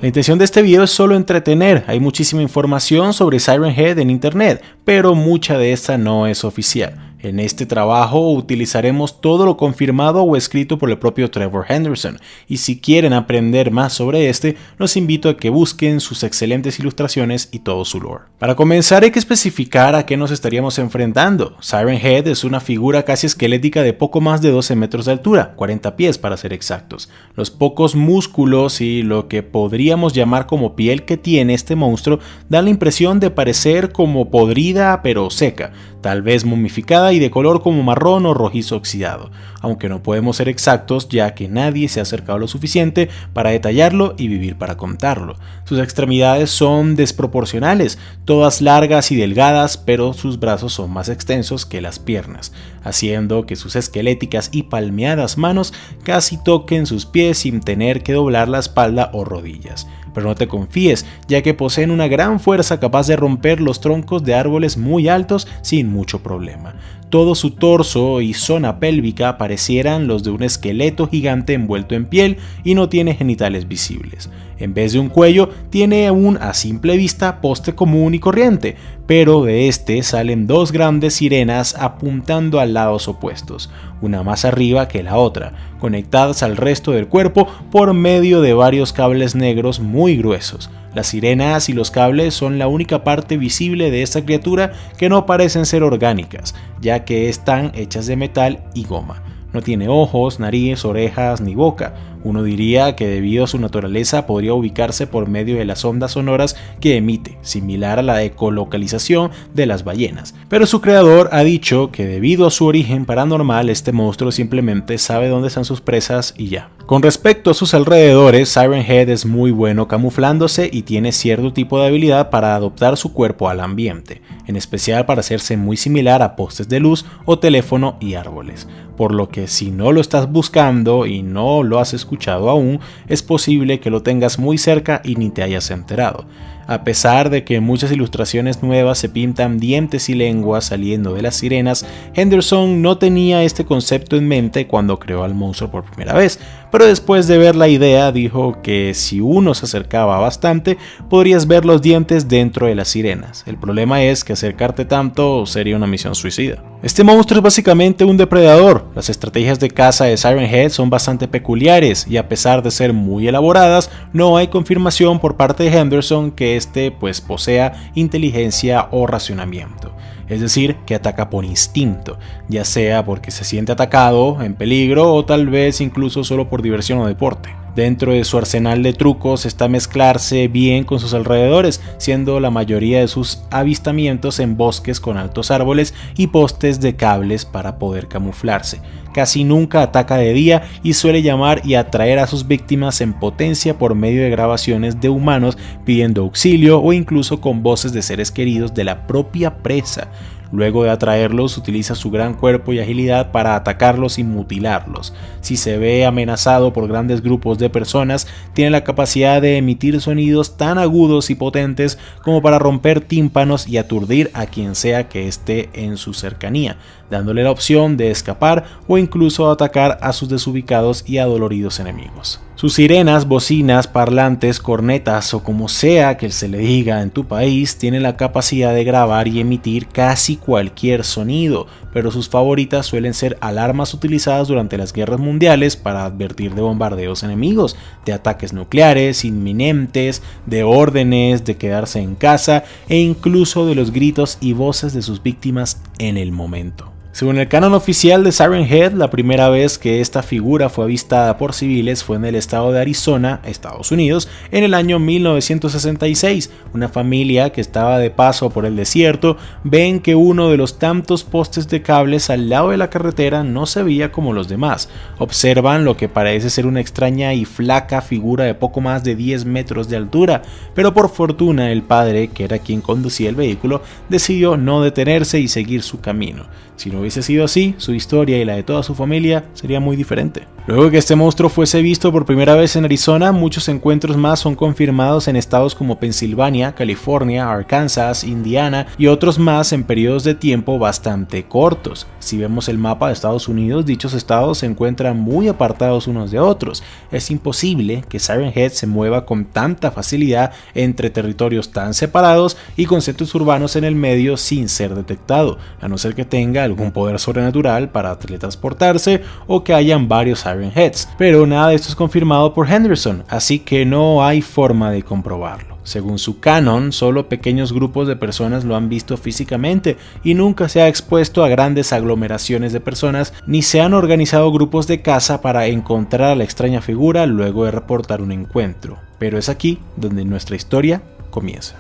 La intención de este video es solo entretener, hay muchísima información sobre Siren Head en internet, pero mucha de esta no es oficial. En este trabajo utilizaremos todo lo confirmado o escrito por el propio Trevor Henderson, y si quieren aprender más sobre este, los invito a que busquen sus excelentes ilustraciones y todo su lore. Para comenzar hay que especificar a qué nos estaríamos enfrentando. Siren Head es una figura casi esquelética de poco más de 12 metros de altura, 40 pies para ser exactos. Los pocos músculos y lo que podríamos llamar como piel que tiene este monstruo dan la impresión de parecer como podrida pero seca, tal vez momificada y de color como marrón o rojizo oxidado, aunque no podemos ser exactos ya que nadie se ha acercado lo suficiente para detallarlo y vivir para contarlo. Sus extremidades son desproporcionales, todas largas y delgadas, pero sus brazos son más extensos que las piernas, haciendo que sus esqueléticas y palmeadas manos casi toquen sus pies sin tener que doblar la espalda o rodillas. Pero no te confíes, ya que poseen una gran fuerza capaz de romper los troncos de árboles muy altos sin mucho problema. Todo su torso y zona pélvica parecieran los de un esqueleto gigante envuelto en piel y no tiene genitales visibles. En vez de un cuello, tiene un, a simple vista, poste común y corriente, pero de este salen dos grandes sirenas apuntando a lados opuestos, una más arriba que la otra, conectadas al resto del cuerpo por medio de varios cables negros muy gruesos. Las sirenas y los cables son la única parte visible de esta criatura que no parecen ser orgánicas, ya que están hechas de metal y goma. No tiene ojos, nariz, orejas ni boca. Uno diría que debido a su naturaleza podría ubicarse por medio de las ondas sonoras que emite, similar a la ecolocalización de las ballenas. Pero su creador ha dicho que debido a su origen paranormal, este monstruo simplemente sabe dónde están sus presas y ya. Con respecto a sus alrededores, Siren Head es muy bueno camuflándose y tiene cierto tipo de habilidad para adaptar su cuerpo al ambiente, en especial para hacerse muy similar a postes de luz o teléfono y árboles. Por lo que si no lo estás buscando y no lo has escuchado aún, es posible que lo tengas muy cerca y ni te hayas enterado. A pesar de que en muchas ilustraciones nuevas se pintan dientes y lenguas saliendo de las sirenas, Henderson no tenía este concepto en mente cuando creó al monstruo por primera vez, pero después de ver la idea dijo que si uno se acercaba bastante podrías ver los dientes dentro de las sirenas. El problema es que acercarte tanto sería una misión suicida. Este monstruo es básicamente un depredador. Las estrategias de caza de Siren Head son bastante peculiares y a pesar de ser muy elaboradas, no hay confirmación por parte de Henderson que este posea inteligencia o racionamiento. Es decir, que ataca por instinto, ya sea porque se siente atacado, en peligro o tal vez incluso solo por diversión o deporte. Dentro de su arsenal de trucos está mezclarse bien con sus alrededores, siendo la mayoría de sus avistamientos en bosques con altos árboles y postes de cables para poder camuflarse. Casi nunca ataca de día y suele llamar y atraer a sus víctimas en potencia por medio de grabaciones de humanos pidiendo auxilio o incluso con voces de seres queridos de la propia presa. Luego de atraerlos, utiliza su gran cuerpo y agilidad para atacarlos y mutilarlos. Si se ve amenazado por grandes grupos de personas, tiene la capacidad de emitir sonidos tan agudos y potentes como para romper tímpanos y aturdir a quien sea que esté en su cercanía, dándole la opción de escapar o incluso atacar a sus desubicados y adoloridos enemigos. Sus sirenas, bocinas, parlantes, cornetas o como sea que se le diga en tu país, tienen la capacidad de grabar y emitir casi cualquier sonido, pero sus favoritas suelen ser alarmas utilizadas durante las guerras mundiales para advertir de bombardeos enemigos, de ataques nucleares inminentes, de órdenes de quedarse en casa e incluso de los gritos y voces de sus víctimas en el momento. Según el canon oficial de Siren Head, la primera vez que esta figura fue avistada por civiles fue en el estado de Arizona, Estados Unidos, en el año 1966. Una familia que estaba de paso por el desierto ven que uno de los tantos postes de cables al lado de la carretera no se veía como los demás. Observan lo que parece ser una extraña y flaca figura de poco más de 10 metros de altura, pero por fortuna el padre, que era quien conducía el vehículo, decidió no detenerse y seguir su camino. Si no hubiese sido así, su historia y la de toda su familia sería muy diferente. Luego de que este monstruo fuese visto por primera vez en Arizona, muchos encuentros más son confirmados en estados como Pensilvania, California, Arkansas, Indiana y otros más en periodos de tiempo bastante cortos. Si vemos el mapa de Estados Unidos, dichos estados se encuentran muy apartados unos de otros. Es imposible que Siren Head se mueva con tanta facilidad entre territorios tan separados y con centros urbanos en el medio sin ser detectado, a no ser que tenga algún poder sobrenatural para teletransportarse o que hayan varios Siren Heads, pero nada de esto es confirmado por Henderson, así que no hay forma de comprobarlo. Según su canon, solo pequeños grupos de personas lo han visto físicamente y nunca se ha expuesto a grandes aglomeraciones de personas ni se han organizado grupos de caza para encontrar a la extraña figura luego de reportar un encuentro. Pero es aquí donde nuestra historia comienza.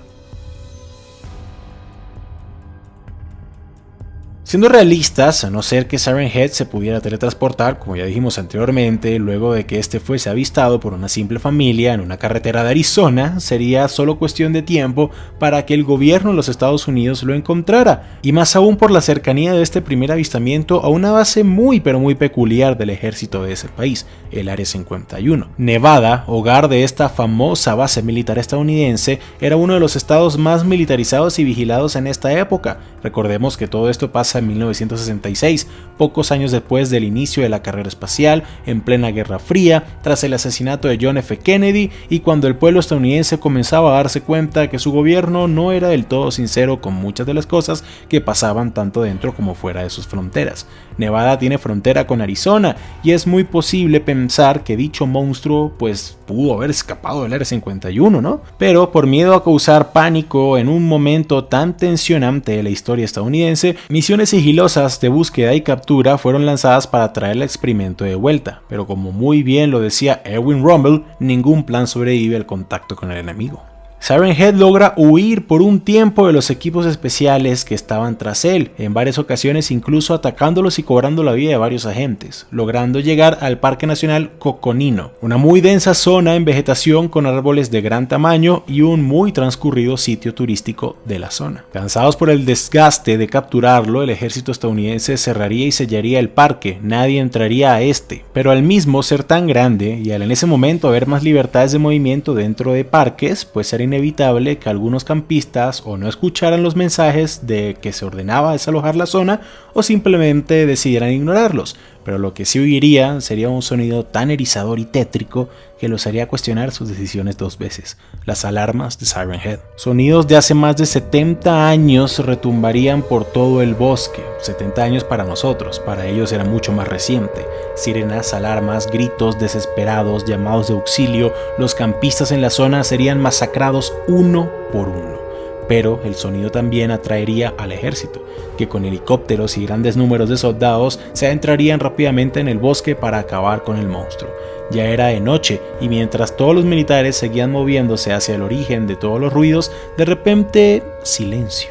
Siendo realistas, a no ser que Siren Head se pudiera teletransportar, como ya dijimos anteriormente, luego de que este fuese avistado por una simple familia en una carretera de Arizona, sería solo cuestión de tiempo para que el gobierno de los Estados Unidos lo encontrara, y más aún por la cercanía de este primer avistamiento a una base muy peculiar del ejército de ese país, el Área 51. Nevada, hogar de esta famosa base militar estadounidense, era uno de los estados más militarizados y vigilados en esta época. Recordemos que todo esto pasa en 1966, pocos años después del inicio de la carrera espacial, en plena Guerra Fría, tras el asesinato de John F. Kennedy y cuando el pueblo estadounidense comenzaba a darse cuenta que su gobierno no era del todo sincero con muchas de las cosas que pasaban tanto dentro como fuera de sus fronteras. Nevada tiene frontera con Arizona y es muy posible pensar que dicho monstruo pues pudo haber escapado del Área 51, ¿no? Pero por miedo a causar pánico en un momento tan tensionante de la historia estadounidense, misiones sigilosas de búsqueda y captura fueron lanzadas para traer el experimento de vuelta, pero como muy bien lo decía Erwin Rommel, ningún plan sobrevive al contacto con el enemigo. Siren Head logra huir por un tiempo de los equipos especiales que estaban tras él, en varias ocasiones incluso atacándolos y cobrando la vida de varios agentes, logrando llegar al Parque Nacional Coconino, una muy densa zona en vegetación con árboles de gran tamaño y un muy transcurrido sitio turístico de la zona. Cansados por el desgaste de capturarlo, el ejército estadounidense cerraría y sellaría el parque, nadie entraría a este, pero al mismo ser tan grande y al en ese momento haber más libertades de movimiento dentro de parques, pues era inevitable que algunos campistas o no escucharan los mensajes de que se ordenaba desalojar la zona o simplemente decidieran ignorarlos, pero lo que sí oiría sería un sonido tan erizador y tétrico que los haría cuestionar sus decisiones 2 veces, las alarmas de Siren Head. Sonidos de hace más de 70 años retumbarían por todo el bosque, 70 años para nosotros, para ellos era mucho más reciente. Sirenas, alarmas, gritos desesperados, llamados de auxilio, los campistas en la zona serían masacrados uno por uno. Pero el sonido también atraería al ejército, que con helicópteros y grandes números de soldados se adentrarían rápidamente en el bosque para acabar con el monstruo. Ya era de noche y mientras todos los militares seguían moviéndose hacia el origen de todos los ruidos, de repente silencio.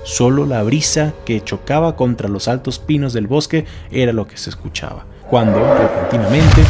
Solo la brisa que chocaba contra los altos pinos del bosque era lo que se escuchaba, cuando repentinamente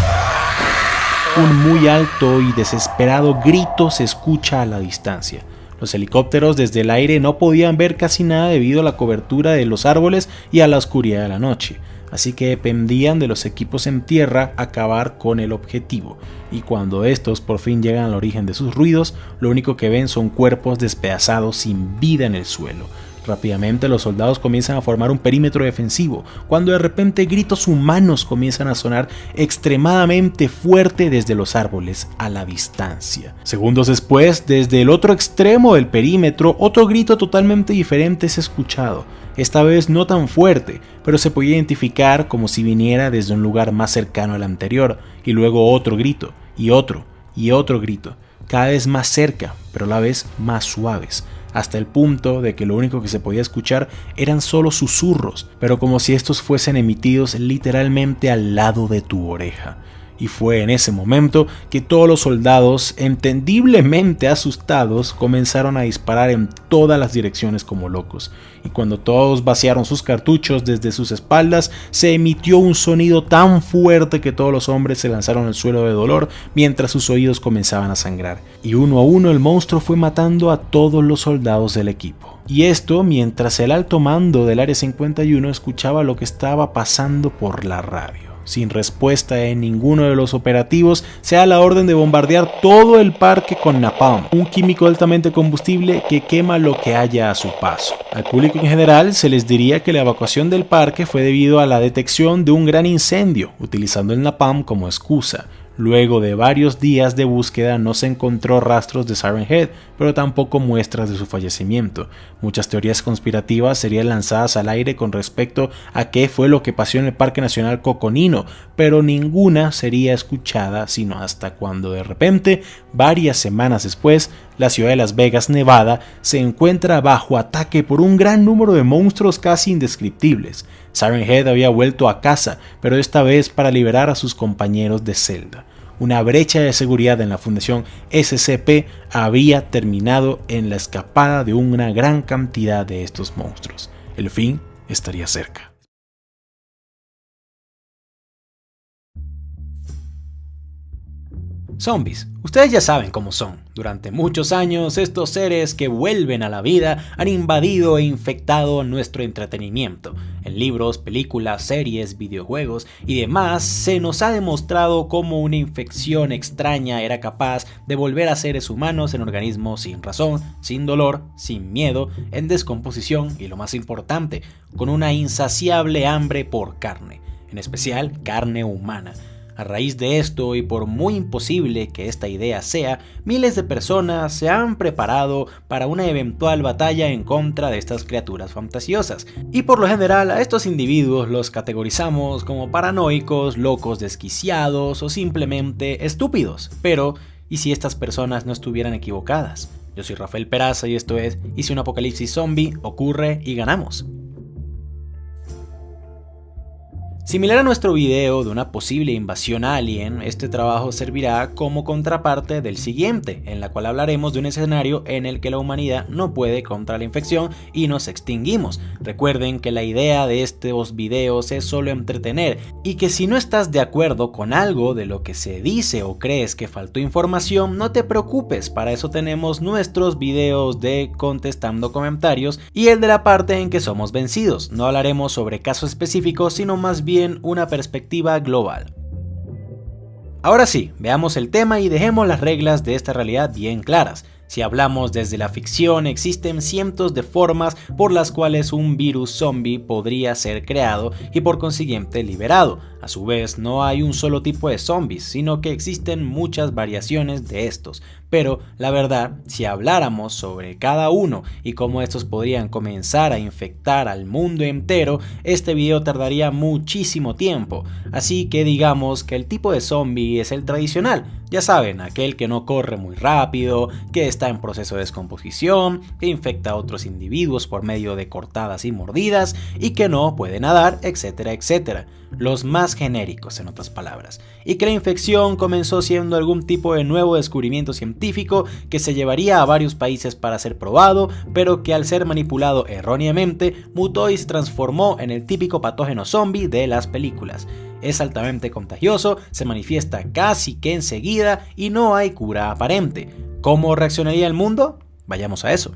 un muy alto y desesperado grito se escucha a la distancia. Los helicópteros desde el aire no podían ver casi nada debido a la cobertura de los árboles y a la oscuridad de la noche, así que dependían de los equipos en tierra acabar con el objetivo, y cuando estos por fin llegan al origen de sus ruidos, lo único que ven son cuerpos despedazados sin vida en el suelo. Rápidamente los soldados comienzan a formar un perímetro defensivo, cuando de repente gritos humanos comienzan a sonar extremadamente fuerte desde los árboles a la distancia. Segundos después, desde el otro extremo del perímetro, otro grito totalmente diferente es escuchado. Esta vez no tan fuerte, pero se podía identificar como si viniera desde un lugar más cercano al anterior, y luego otro grito, y otro grito, cada vez más cerca, pero a la vez más suaves, hasta el punto de que lo único que se podía escuchar eran solo susurros, pero como si estos fuesen emitidos literalmente al lado de tu oreja. Y fue en ese momento que todos los soldados, entendiblemente asustados, comenzaron a disparar en todas las direcciones como locos. Y cuando todos vaciaron sus cartuchos desde sus espaldas, se emitió un sonido tan fuerte que todos los hombres se lanzaron al suelo de dolor mientras sus oídos comenzaban a sangrar. Y uno a uno el monstruo fue matando a todos los soldados del equipo. Y esto mientras el alto mando del Área 51 escuchaba lo que estaba pasando por la radio. Sin respuesta en ninguno de los operativos, se da la orden de bombardear todo el parque con napalm, un químico altamente combustible que quema lo que haya a su paso. Al público en general se les diría que la evacuación del parque fue debido a la detección de un gran incendio, utilizando el napalm como excusa. Luego de varios días de búsqueda no se encontró rastros de Siren Head, pero tampoco muestras de su fallecimiento. Muchas teorías conspirativas serían lanzadas al aire con respecto a qué fue lo que pasó en el Parque Nacional Coconino, pero ninguna sería escuchada sino hasta cuando de repente, varias semanas después, la ciudad de Las Vegas, Nevada, se encuentra bajo ataque por un gran número de monstruos casi indescriptibles. Siren Head había vuelto a casa, pero esta vez para liberar a sus compañeros de celda. Una brecha de seguridad en la Fundación SCP había terminado en la escapada de una gran cantidad de estos monstruos. El fin estaría cerca. Zombies. Ustedes ya saben cómo son. Durante muchos años, estos seres que vuelven a la vida han invadido e infectado nuestro entretenimiento. En libros, películas, series, videojuegos y demás, se nos ha demostrado cómo una infección extraña era capaz de volver a seres humanos en organismos sin razón, sin dolor, sin miedo, en descomposición y lo más importante, con una insaciable hambre por carne, en especial carne humana. A raíz de esto, y por muy imposible que esta idea sea, miles de personas se han preparado para una eventual batalla en contra de estas criaturas fantasiosas. Y por lo general a estos individuos los categorizamos como paranoicos, locos desquiciados o simplemente estúpidos. Pero, ¿y si estas personas no estuvieran equivocadas? Yo soy Rafael Peraza y esto es ¿Y si un apocalipsis zombie ocurre y ganamos? Similar a nuestro video de una posible invasión alien, este trabajo servirá como contraparte del siguiente, en la cual hablaremos de un escenario en el que la humanidad no puede contra la infección y nos extinguimos. Recuerden que la idea de estos videos es solo entretener y que si no estás de acuerdo con algo de lo que se dice o crees que faltó información, no te preocupes, para eso tenemos nuestros videos de contestando comentarios y el de la parte en que somos vencidos. No hablaremos sobre casos específicos, sino más bien una perspectiva global. Ahora sí, veamos el tema y dejemos las reglas de esta realidad bien claras. Si hablamos desde la ficción, existen cientos de formas por las cuales un virus zombie podría ser creado y por consiguiente liberado. A su vez, no hay un solo tipo de zombies, sino que existen muchas variaciones de estos. Pero la verdad, si habláramos sobre cada uno y cómo estos podrían comenzar a infectar al mundo entero, este video tardaría muchísimo tiempo. Así que digamos que el tipo de zombie es el tradicional. Ya saben, aquel que no corre muy rápido, que está en proceso de descomposición, que infecta a otros individuos por medio de cortadas y mordidas y que no puede nadar, etcétera, etcétera. Los más genéricos, en otras palabras. Y que la infección comenzó siendo algún tipo de nuevo descubrimiento científico que se llevaría a varios países para ser probado, pero que al ser manipulado erróneamente mutó y se transformó en el típico patógeno zombie de las películas. Es altamente contagioso, se manifiesta casi que enseguida y no hay cura aparente. ¿Cómo reaccionaría el mundo? Vayamos a eso.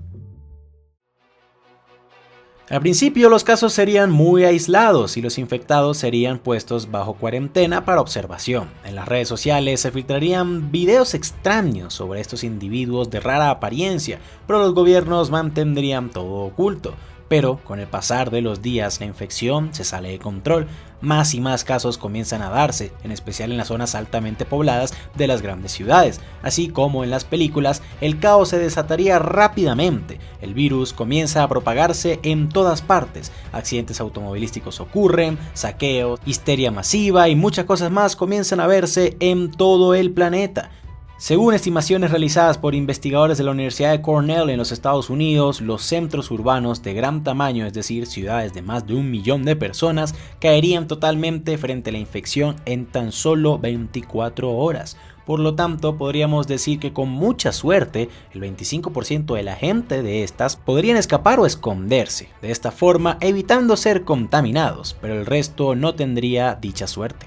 Al principio los casos serían muy aislados y los infectados serían puestos bajo cuarentena para observación. En las redes sociales se filtrarían videos extraños sobre estos individuos de rara apariencia, pero los gobiernos mantendrían todo oculto. Pero con el pasar de los días la infección se sale de control, más y más casos comienzan a darse, en especial en las zonas altamente pobladas de las grandes ciudades. Así como en las películas, el caos se desataría rápidamente, el virus comienza a propagarse en todas partes, accidentes automovilísticos ocurren, saqueos, histeria masiva y muchas cosas más comienzan a verse en todo el planeta. Según estimaciones realizadas por investigadores de la Universidad de Cornell en los Estados Unidos, los centros urbanos de gran tamaño, es decir, ciudades de más de 1 millón de personas, caerían totalmente frente a la infección en tan solo 24 horas. Por lo tanto, podríamos decir que con mucha suerte, el 25% de la gente de estas podrían escapar o esconderse, de esta forma evitando ser contaminados, pero el resto no tendría dicha suerte.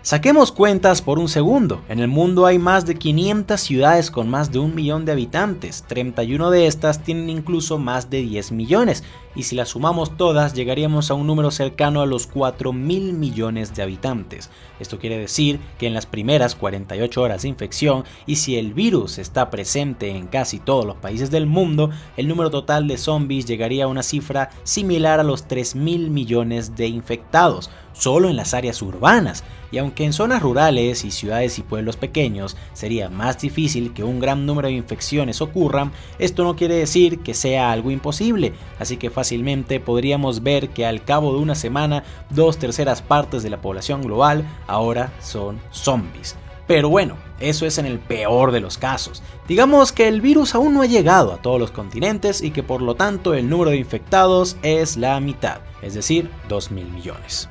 Saquemos cuentas por un segundo. En el mundo hay más de 500 ciudades con más de 1 millón de habitantes, 31 de estas tienen incluso más de 10 millones, y si las sumamos todas llegaríamos a un número cercano a los 4.000 millones de habitantes. Esto quiere decir que en las primeras 48 horas de infección, y si el virus está presente en casi todos los países del mundo, el número total de zombies llegaría a una cifra similar a los 3.000 millones de infectados, solo en las áreas urbanas. Y aunque en zonas rurales y ciudades y pueblos pequeños sería más difícil que un gran número de infecciones ocurran, esto no quiere decir que sea algo imposible, así que fácilmente podríamos ver que al cabo de una semana 2/3 partes de la población global ahora son zombies. Pero bueno, eso es en el peor de los casos. Digamos que el virus aún no ha llegado a todos los continentes y que por lo tanto el número de infectados es la mitad, es decir, 2.000 millones.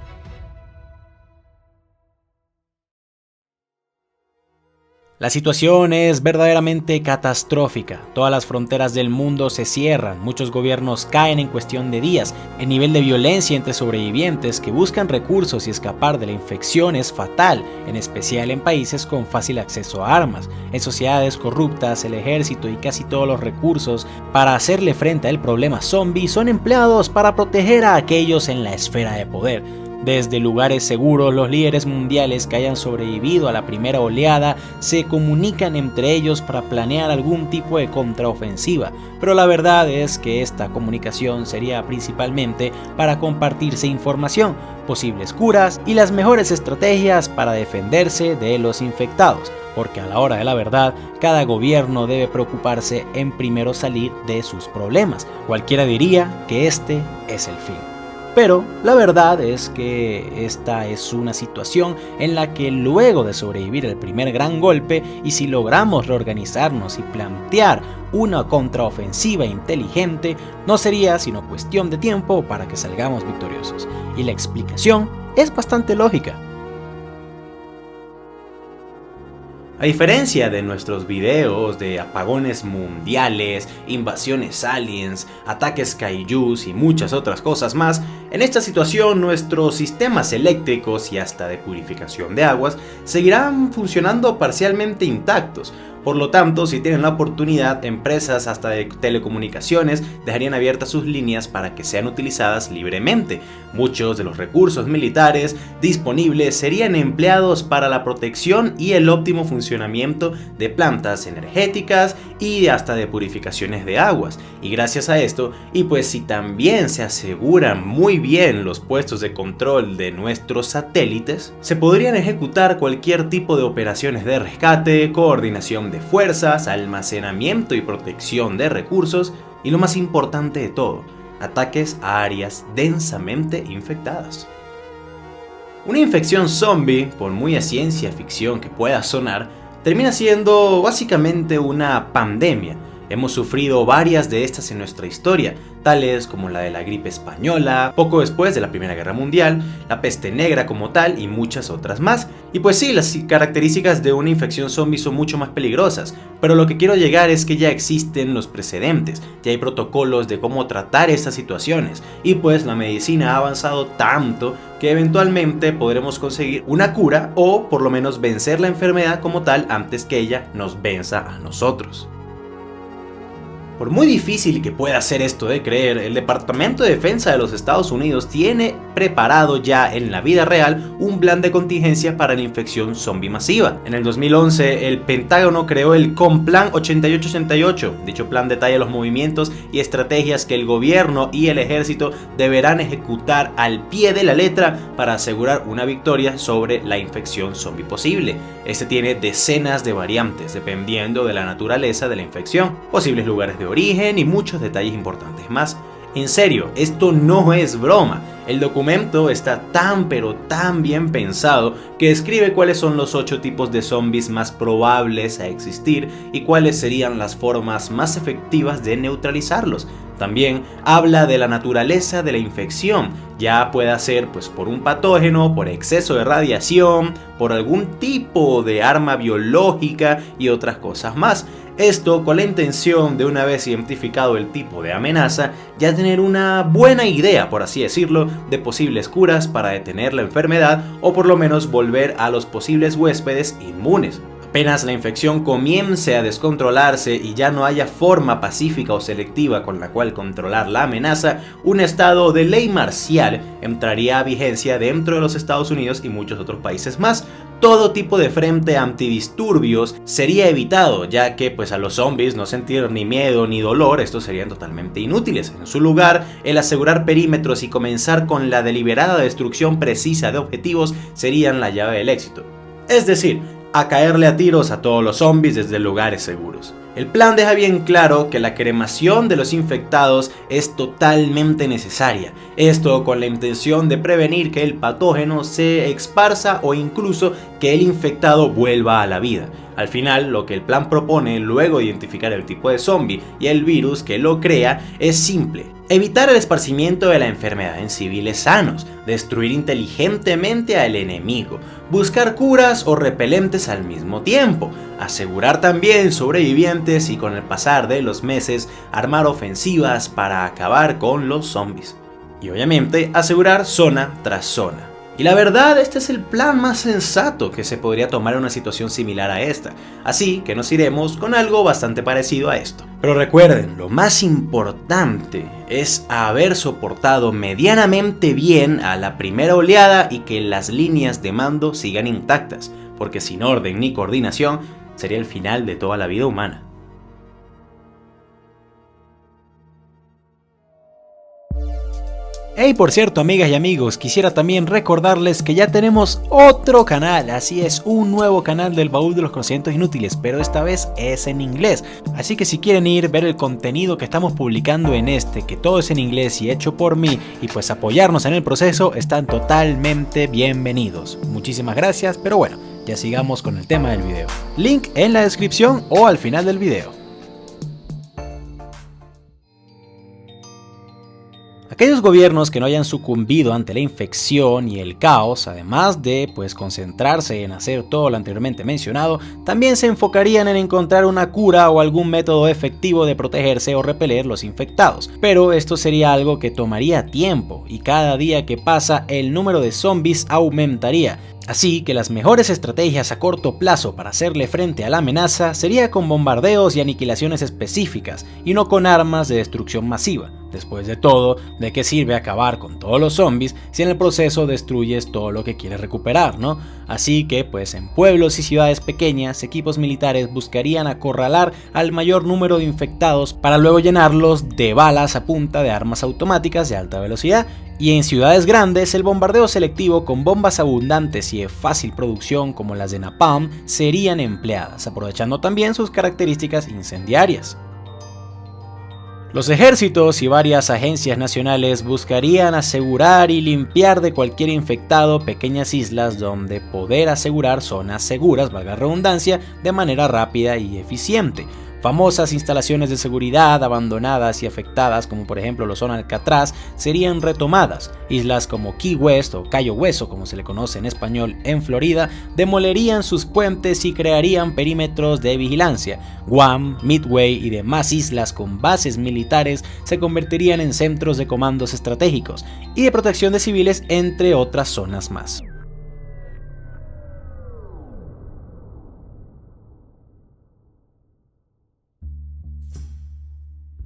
La situación es verdaderamente catastrófica, todas las fronteras del mundo se cierran, muchos gobiernos caen en cuestión de días, el nivel de violencia entre sobrevivientes que buscan recursos y escapar de la infección es fatal, en especial en países con fácil acceso a armas, en sociedades corruptas el ejército y casi todos los recursos para hacerle frente al problema zombie son empleados para proteger a aquellos en la esfera de poder. Desde lugares seguros, los líderes mundiales que hayan sobrevivido a la primera oleada se comunican entre ellos para planear algún tipo de contraofensiva, pero la verdad es que esta comunicación sería principalmente para compartirse información, posibles curas y las mejores estrategias para defenderse de los infectados, porque a la hora de la verdad, cada gobierno debe preocuparse en primero salir de sus problemas. Cualquiera diría que este es el fin. Pero la verdad es que esta es una situación en la que luego de sobrevivir el primer gran golpe y si logramos reorganizarnos y plantear una contraofensiva inteligente, no sería sino cuestión de tiempo para que salgamos victoriosos. Y la explicación es bastante lógica. A diferencia de nuestros videos de apagones mundiales, invasiones aliens, ataques kaijus y muchas otras cosas más, en esta situación nuestros sistemas eléctricos y hasta de purificación de aguas seguirán funcionando parcialmente intactos. Por lo tanto, si tienen la oportunidad, empresas hasta de telecomunicaciones dejarían abiertas sus líneas para que sean utilizadas libremente. Muchos de los recursos militares disponibles serían empleados para la protección y el óptimo funcionamiento de plantas energéticas y hasta de purificaciones de aguas. Y gracias a esto, y pues si también se aseguran muy bien los puestos de control de nuestros satélites, se podrían ejecutar cualquier tipo de operaciones de rescate, coordinación de fuerzas, almacenamiento y protección de recursos y lo más importante de todo, ataques a áreas densamente infectadas. Una infección zombie, por muy a ciencia ficción que pueda sonar, termina siendo básicamente una pandemia. Hemos sufrido varias de estas en nuestra historia, tales como la de la gripe española, poco después de la Primera Guerra Mundial, la peste negra como tal y muchas otras más. Y pues sí, las características de una infección zombie son mucho más peligrosas, pero lo que quiero llegar es que ya existen los precedentes, ya hay protocolos de cómo tratar estas situaciones, y pues la medicina ha avanzado tanto que eventualmente podremos conseguir una cura o por lo menos vencer la enfermedad como tal antes que ella nos venza a nosotros. Por muy difícil que pueda ser esto de creer, el Departamento de Defensa de los Estados Unidos tiene preparado ya en la vida real un plan de contingencia para la infección zombie masiva. En el 2011, el Pentágono creó el Complan 8888. Dicho plan detalla los movimientos y estrategias que el gobierno y el ejército deberán ejecutar al pie de la letra para asegurar una victoria sobre la infección zombie posible. Este tiene decenas de variantes dependiendo de la naturaleza de la infección, posibles lugares de origen y muchos detalles importantes más. En serio, esto no es broma. El documento está tan pero tan bien pensado que describe cuáles son los 8 tipos de zombies más probables a existir y cuáles serían las formas más efectivas de neutralizarlos. También habla de la naturaleza de la infección, ya pueda ser pues por un patógeno, por exceso de radiación, por algún tipo de arma biológica y otras cosas más. Esto con la intención de, una vez identificado el tipo de amenaza, ya tener una buena idea, por así decirlo, de posibles curas para detener la enfermedad o por lo menos volver a los posibles huéspedes inmunes. Apenas la infección comience a descontrolarse y ya no haya forma pacífica o selectiva con la cual controlar la amenaza, un estado de ley marcial entraría a vigencia dentro de los Estados Unidos y muchos otros países más. Todo tipo de frente antidisturbios sería evitado, ya que pues a los zombies no sentir ni miedo ni dolor, estos serían totalmente inútiles. En su lugar, el asegurar perímetros y comenzar con la deliberada destrucción precisa de objetivos serían la llave del éxito. Es decir, a caerle a tiros a todos los zombies desde lugares seguros. El plan deja bien claro que la cremación de los infectados es totalmente necesaria, esto con la intención de prevenir que el patógeno se esparza o incluso que el infectado vuelva a la vida. Al final, lo que el plan propone, luego de identificar el tipo de zombie y el virus que lo crea, es simple: evitar el esparcimiento de la enfermedad en civiles sanos, destruir inteligentemente al enemigo, buscar curas o repelentes al mismo tiempo, asegurar también sobrevivientes y con el pasar de los meses armar ofensivas para acabar con los zombies. Y obviamente asegurar zona tras zona. Y la verdad, este es el plan más sensato que se podría tomar en una situación similar a esta, así que nos iremos con algo bastante parecido a esto. Pero recuerden, lo más importante es haber soportado medianamente bien a la primera oleada y que las líneas de mando sigan intactas, porque sin orden ni coordinación sería el final de toda la vida humana. Hey, por cierto, amigas y amigos, quisiera también recordarles que ya tenemos otro canal, así es, un nuevo canal del Baúl de los Conocimientos Inútiles, pero esta vez es en inglés. Así que si quieren ir, ver el contenido que estamos publicando en este, que todo es en inglés y hecho por mí, y pues apoyarnos en el proceso, están totalmente bienvenidos. Muchísimas gracias, pero bueno, ya sigamos con el tema del video. Link en la descripción o al final del video. Aquellos gobiernos que no hayan sucumbido ante la infección y el caos, además de concentrarse en hacer todo lo anteriormente mencionado, también se enfocarían en encontrar una cura o algún método efectivo de protegerse o repeler los infectados. Pero esto sería algo que tomaría tiempo y cada día que pasa el número de zombies aumentaría. Así que las mejores estrategias a corto plazo para hacerle frente a la amenaza sería con bombardeos y aniquilaciones específicas y no con armas de destrucción masiva. Después de todo, ¿de qué sirve acabar con todos los zombies si en el proceso destruyes todo lo que quieres recuperar, ¿no? Así que en pueblos y ciudades pequeñas, equipos militares buscarían acorralar al mayor número de infectados para luego llenarlos de balas a punta de armas automáticas de alta velocidad. Y en ciudades grandes, el bombardeo selectivo con bombas abundantes y de fácil producción como las de Napalm serían empleadas, aprovechando también sus características incendiarias. Los ejércitos y varias agencias nacionales buscarían asegurar y limpiar de cualquier infectado pequeñas islas donde poder asegurar zonas seguras, valga la redundancia, de manera rápida y eficiente. Famosas instalaciones de seguridad abandonadas y afectadas, como por ejemplo lo son Alcatraz, serían retomadas. Islas como Key West o Cayo Hueso, como se le conoce en español en Florida, demolerían sus puentes y crearían perímetros de vigilancia. Guam, Midway y demás islas con bases militares se convertirían en centros de comandos estratégicos y de protección de civiles, entre otras zonas más.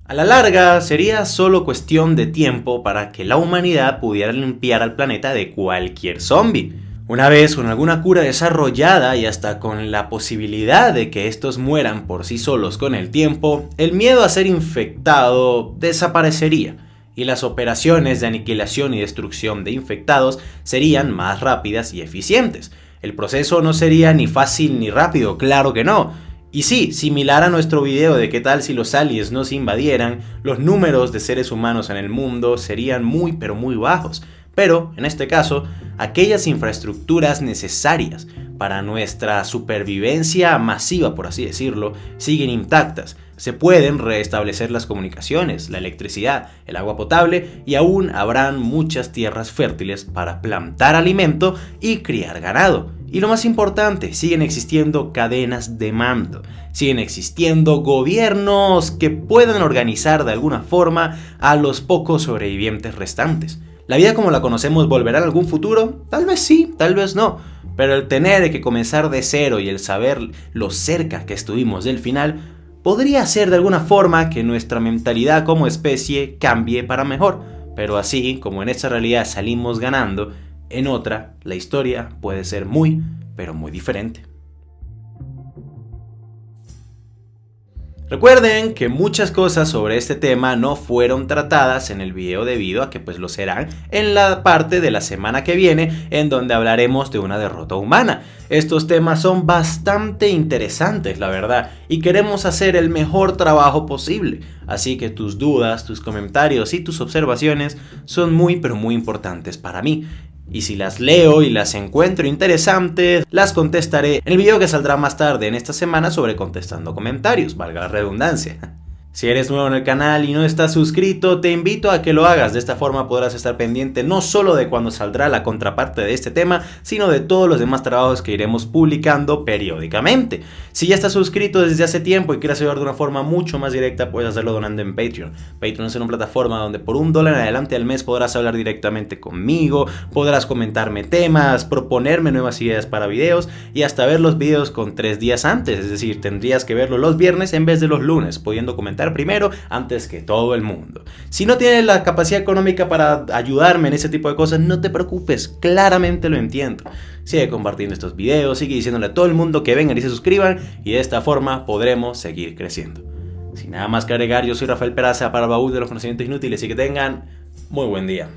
A la larga, sería solo cuestión de tiempo para que la humanidad pudiera limpiar al planeta de cualquier zombie. Una vez con alguna cura desarrollada y hasta con la posibilidad de que estos mueran por sí solos con el tiempo, el miedo a ser infectado desaparecería y las operaciones de aniquilación y destrucción de infectados serían más rápidas y eficientes. El proceso no sería ni fácil ni rápido, claro que no. Y sí, similar a nuestro video de qué tal si los aliens nos invadieran, los números de seres humanos en el mundo serían muy pero muy bajos. Pero, en este caso, aquellas infraestructuras necesarias para nuestra supervivencia masiva, por así decirlo, siguen intactas. Se pueden restablecer las comunicaciones, la electricidad, el agua potable y aún habrán muchas tierras fértiles para plantar alimento y criar ganado. Y lo más importante, siguen existiendo cadenas de mando, siguen existiendo gobiernos que puedan organizar de alguna forma a los pocos sobrevivientes restantes. ¿La vida como la conocemos volverá en algún futuro? Tal vez sí, tal vez no. Pero el tener que comenzar de cero y el saber lo cerca que estuvimos del final, podría hacer de alguna forma que nuestra mentalidad como especie cambie para mejor. Pero así como en esta realidad salimos ganando, en otra, la historia puede ser muy, pero muy diferente. Recuerden que muchas cosas sobre este tema no fueron tratadas en el video debido a que pues lo serán en la parte de la semana que viene, en donde hablaremos de una derrota humana. Estos temas son bastante interesantes, la verdad, y queremos hacer el mejor trabajo posible. Así que tus dudas, tus comentarios y tus observaciones son muy pero muy importantes para mí. Y si las leo y las encuentro interesantes, las contestaré en el video que saldrá más tarde en esta semana sobre contestando comentarios, valga la redundancia. Si eres nuevo en el canal y no estás suscrito, te invito a que lo hagas. De esta forma podrás estar pendiente no solo de cuando saldrá la contraparte de este tema, sino de todos los demás trabajos que iremos publicando periódicamente. Si ya estás suscrito desde hace tiempo y quieres ayudar de una forma mucho más directa, puedes hacerlo donando en Patreon. Patreon es una plataforma donde por $1 en adelante al mes podrás hablar directamente conmigo, podrás comentarme temas, proponerme nuevas ideas para videos y hasta ver los videos con 3 días antes. Es decir, tendrías que verlo los viernes en vez de los lunes, pudiendo comentar primero antes que todo el mundo. Si no tienes la capacidad económica para ayudarme en ese tipo de cosas, no te preocupes, claramente lo entiendo. Sigue compartiendo estos videos, sigue diciéndole a todo el mundo que vengan y se suscriban, y de esta forma podremos seguir creciendo. Sin nada más que agregar, yo soy Rafael Peraza para el baúl de los conocimientos inútiles y que tengan muy buen día.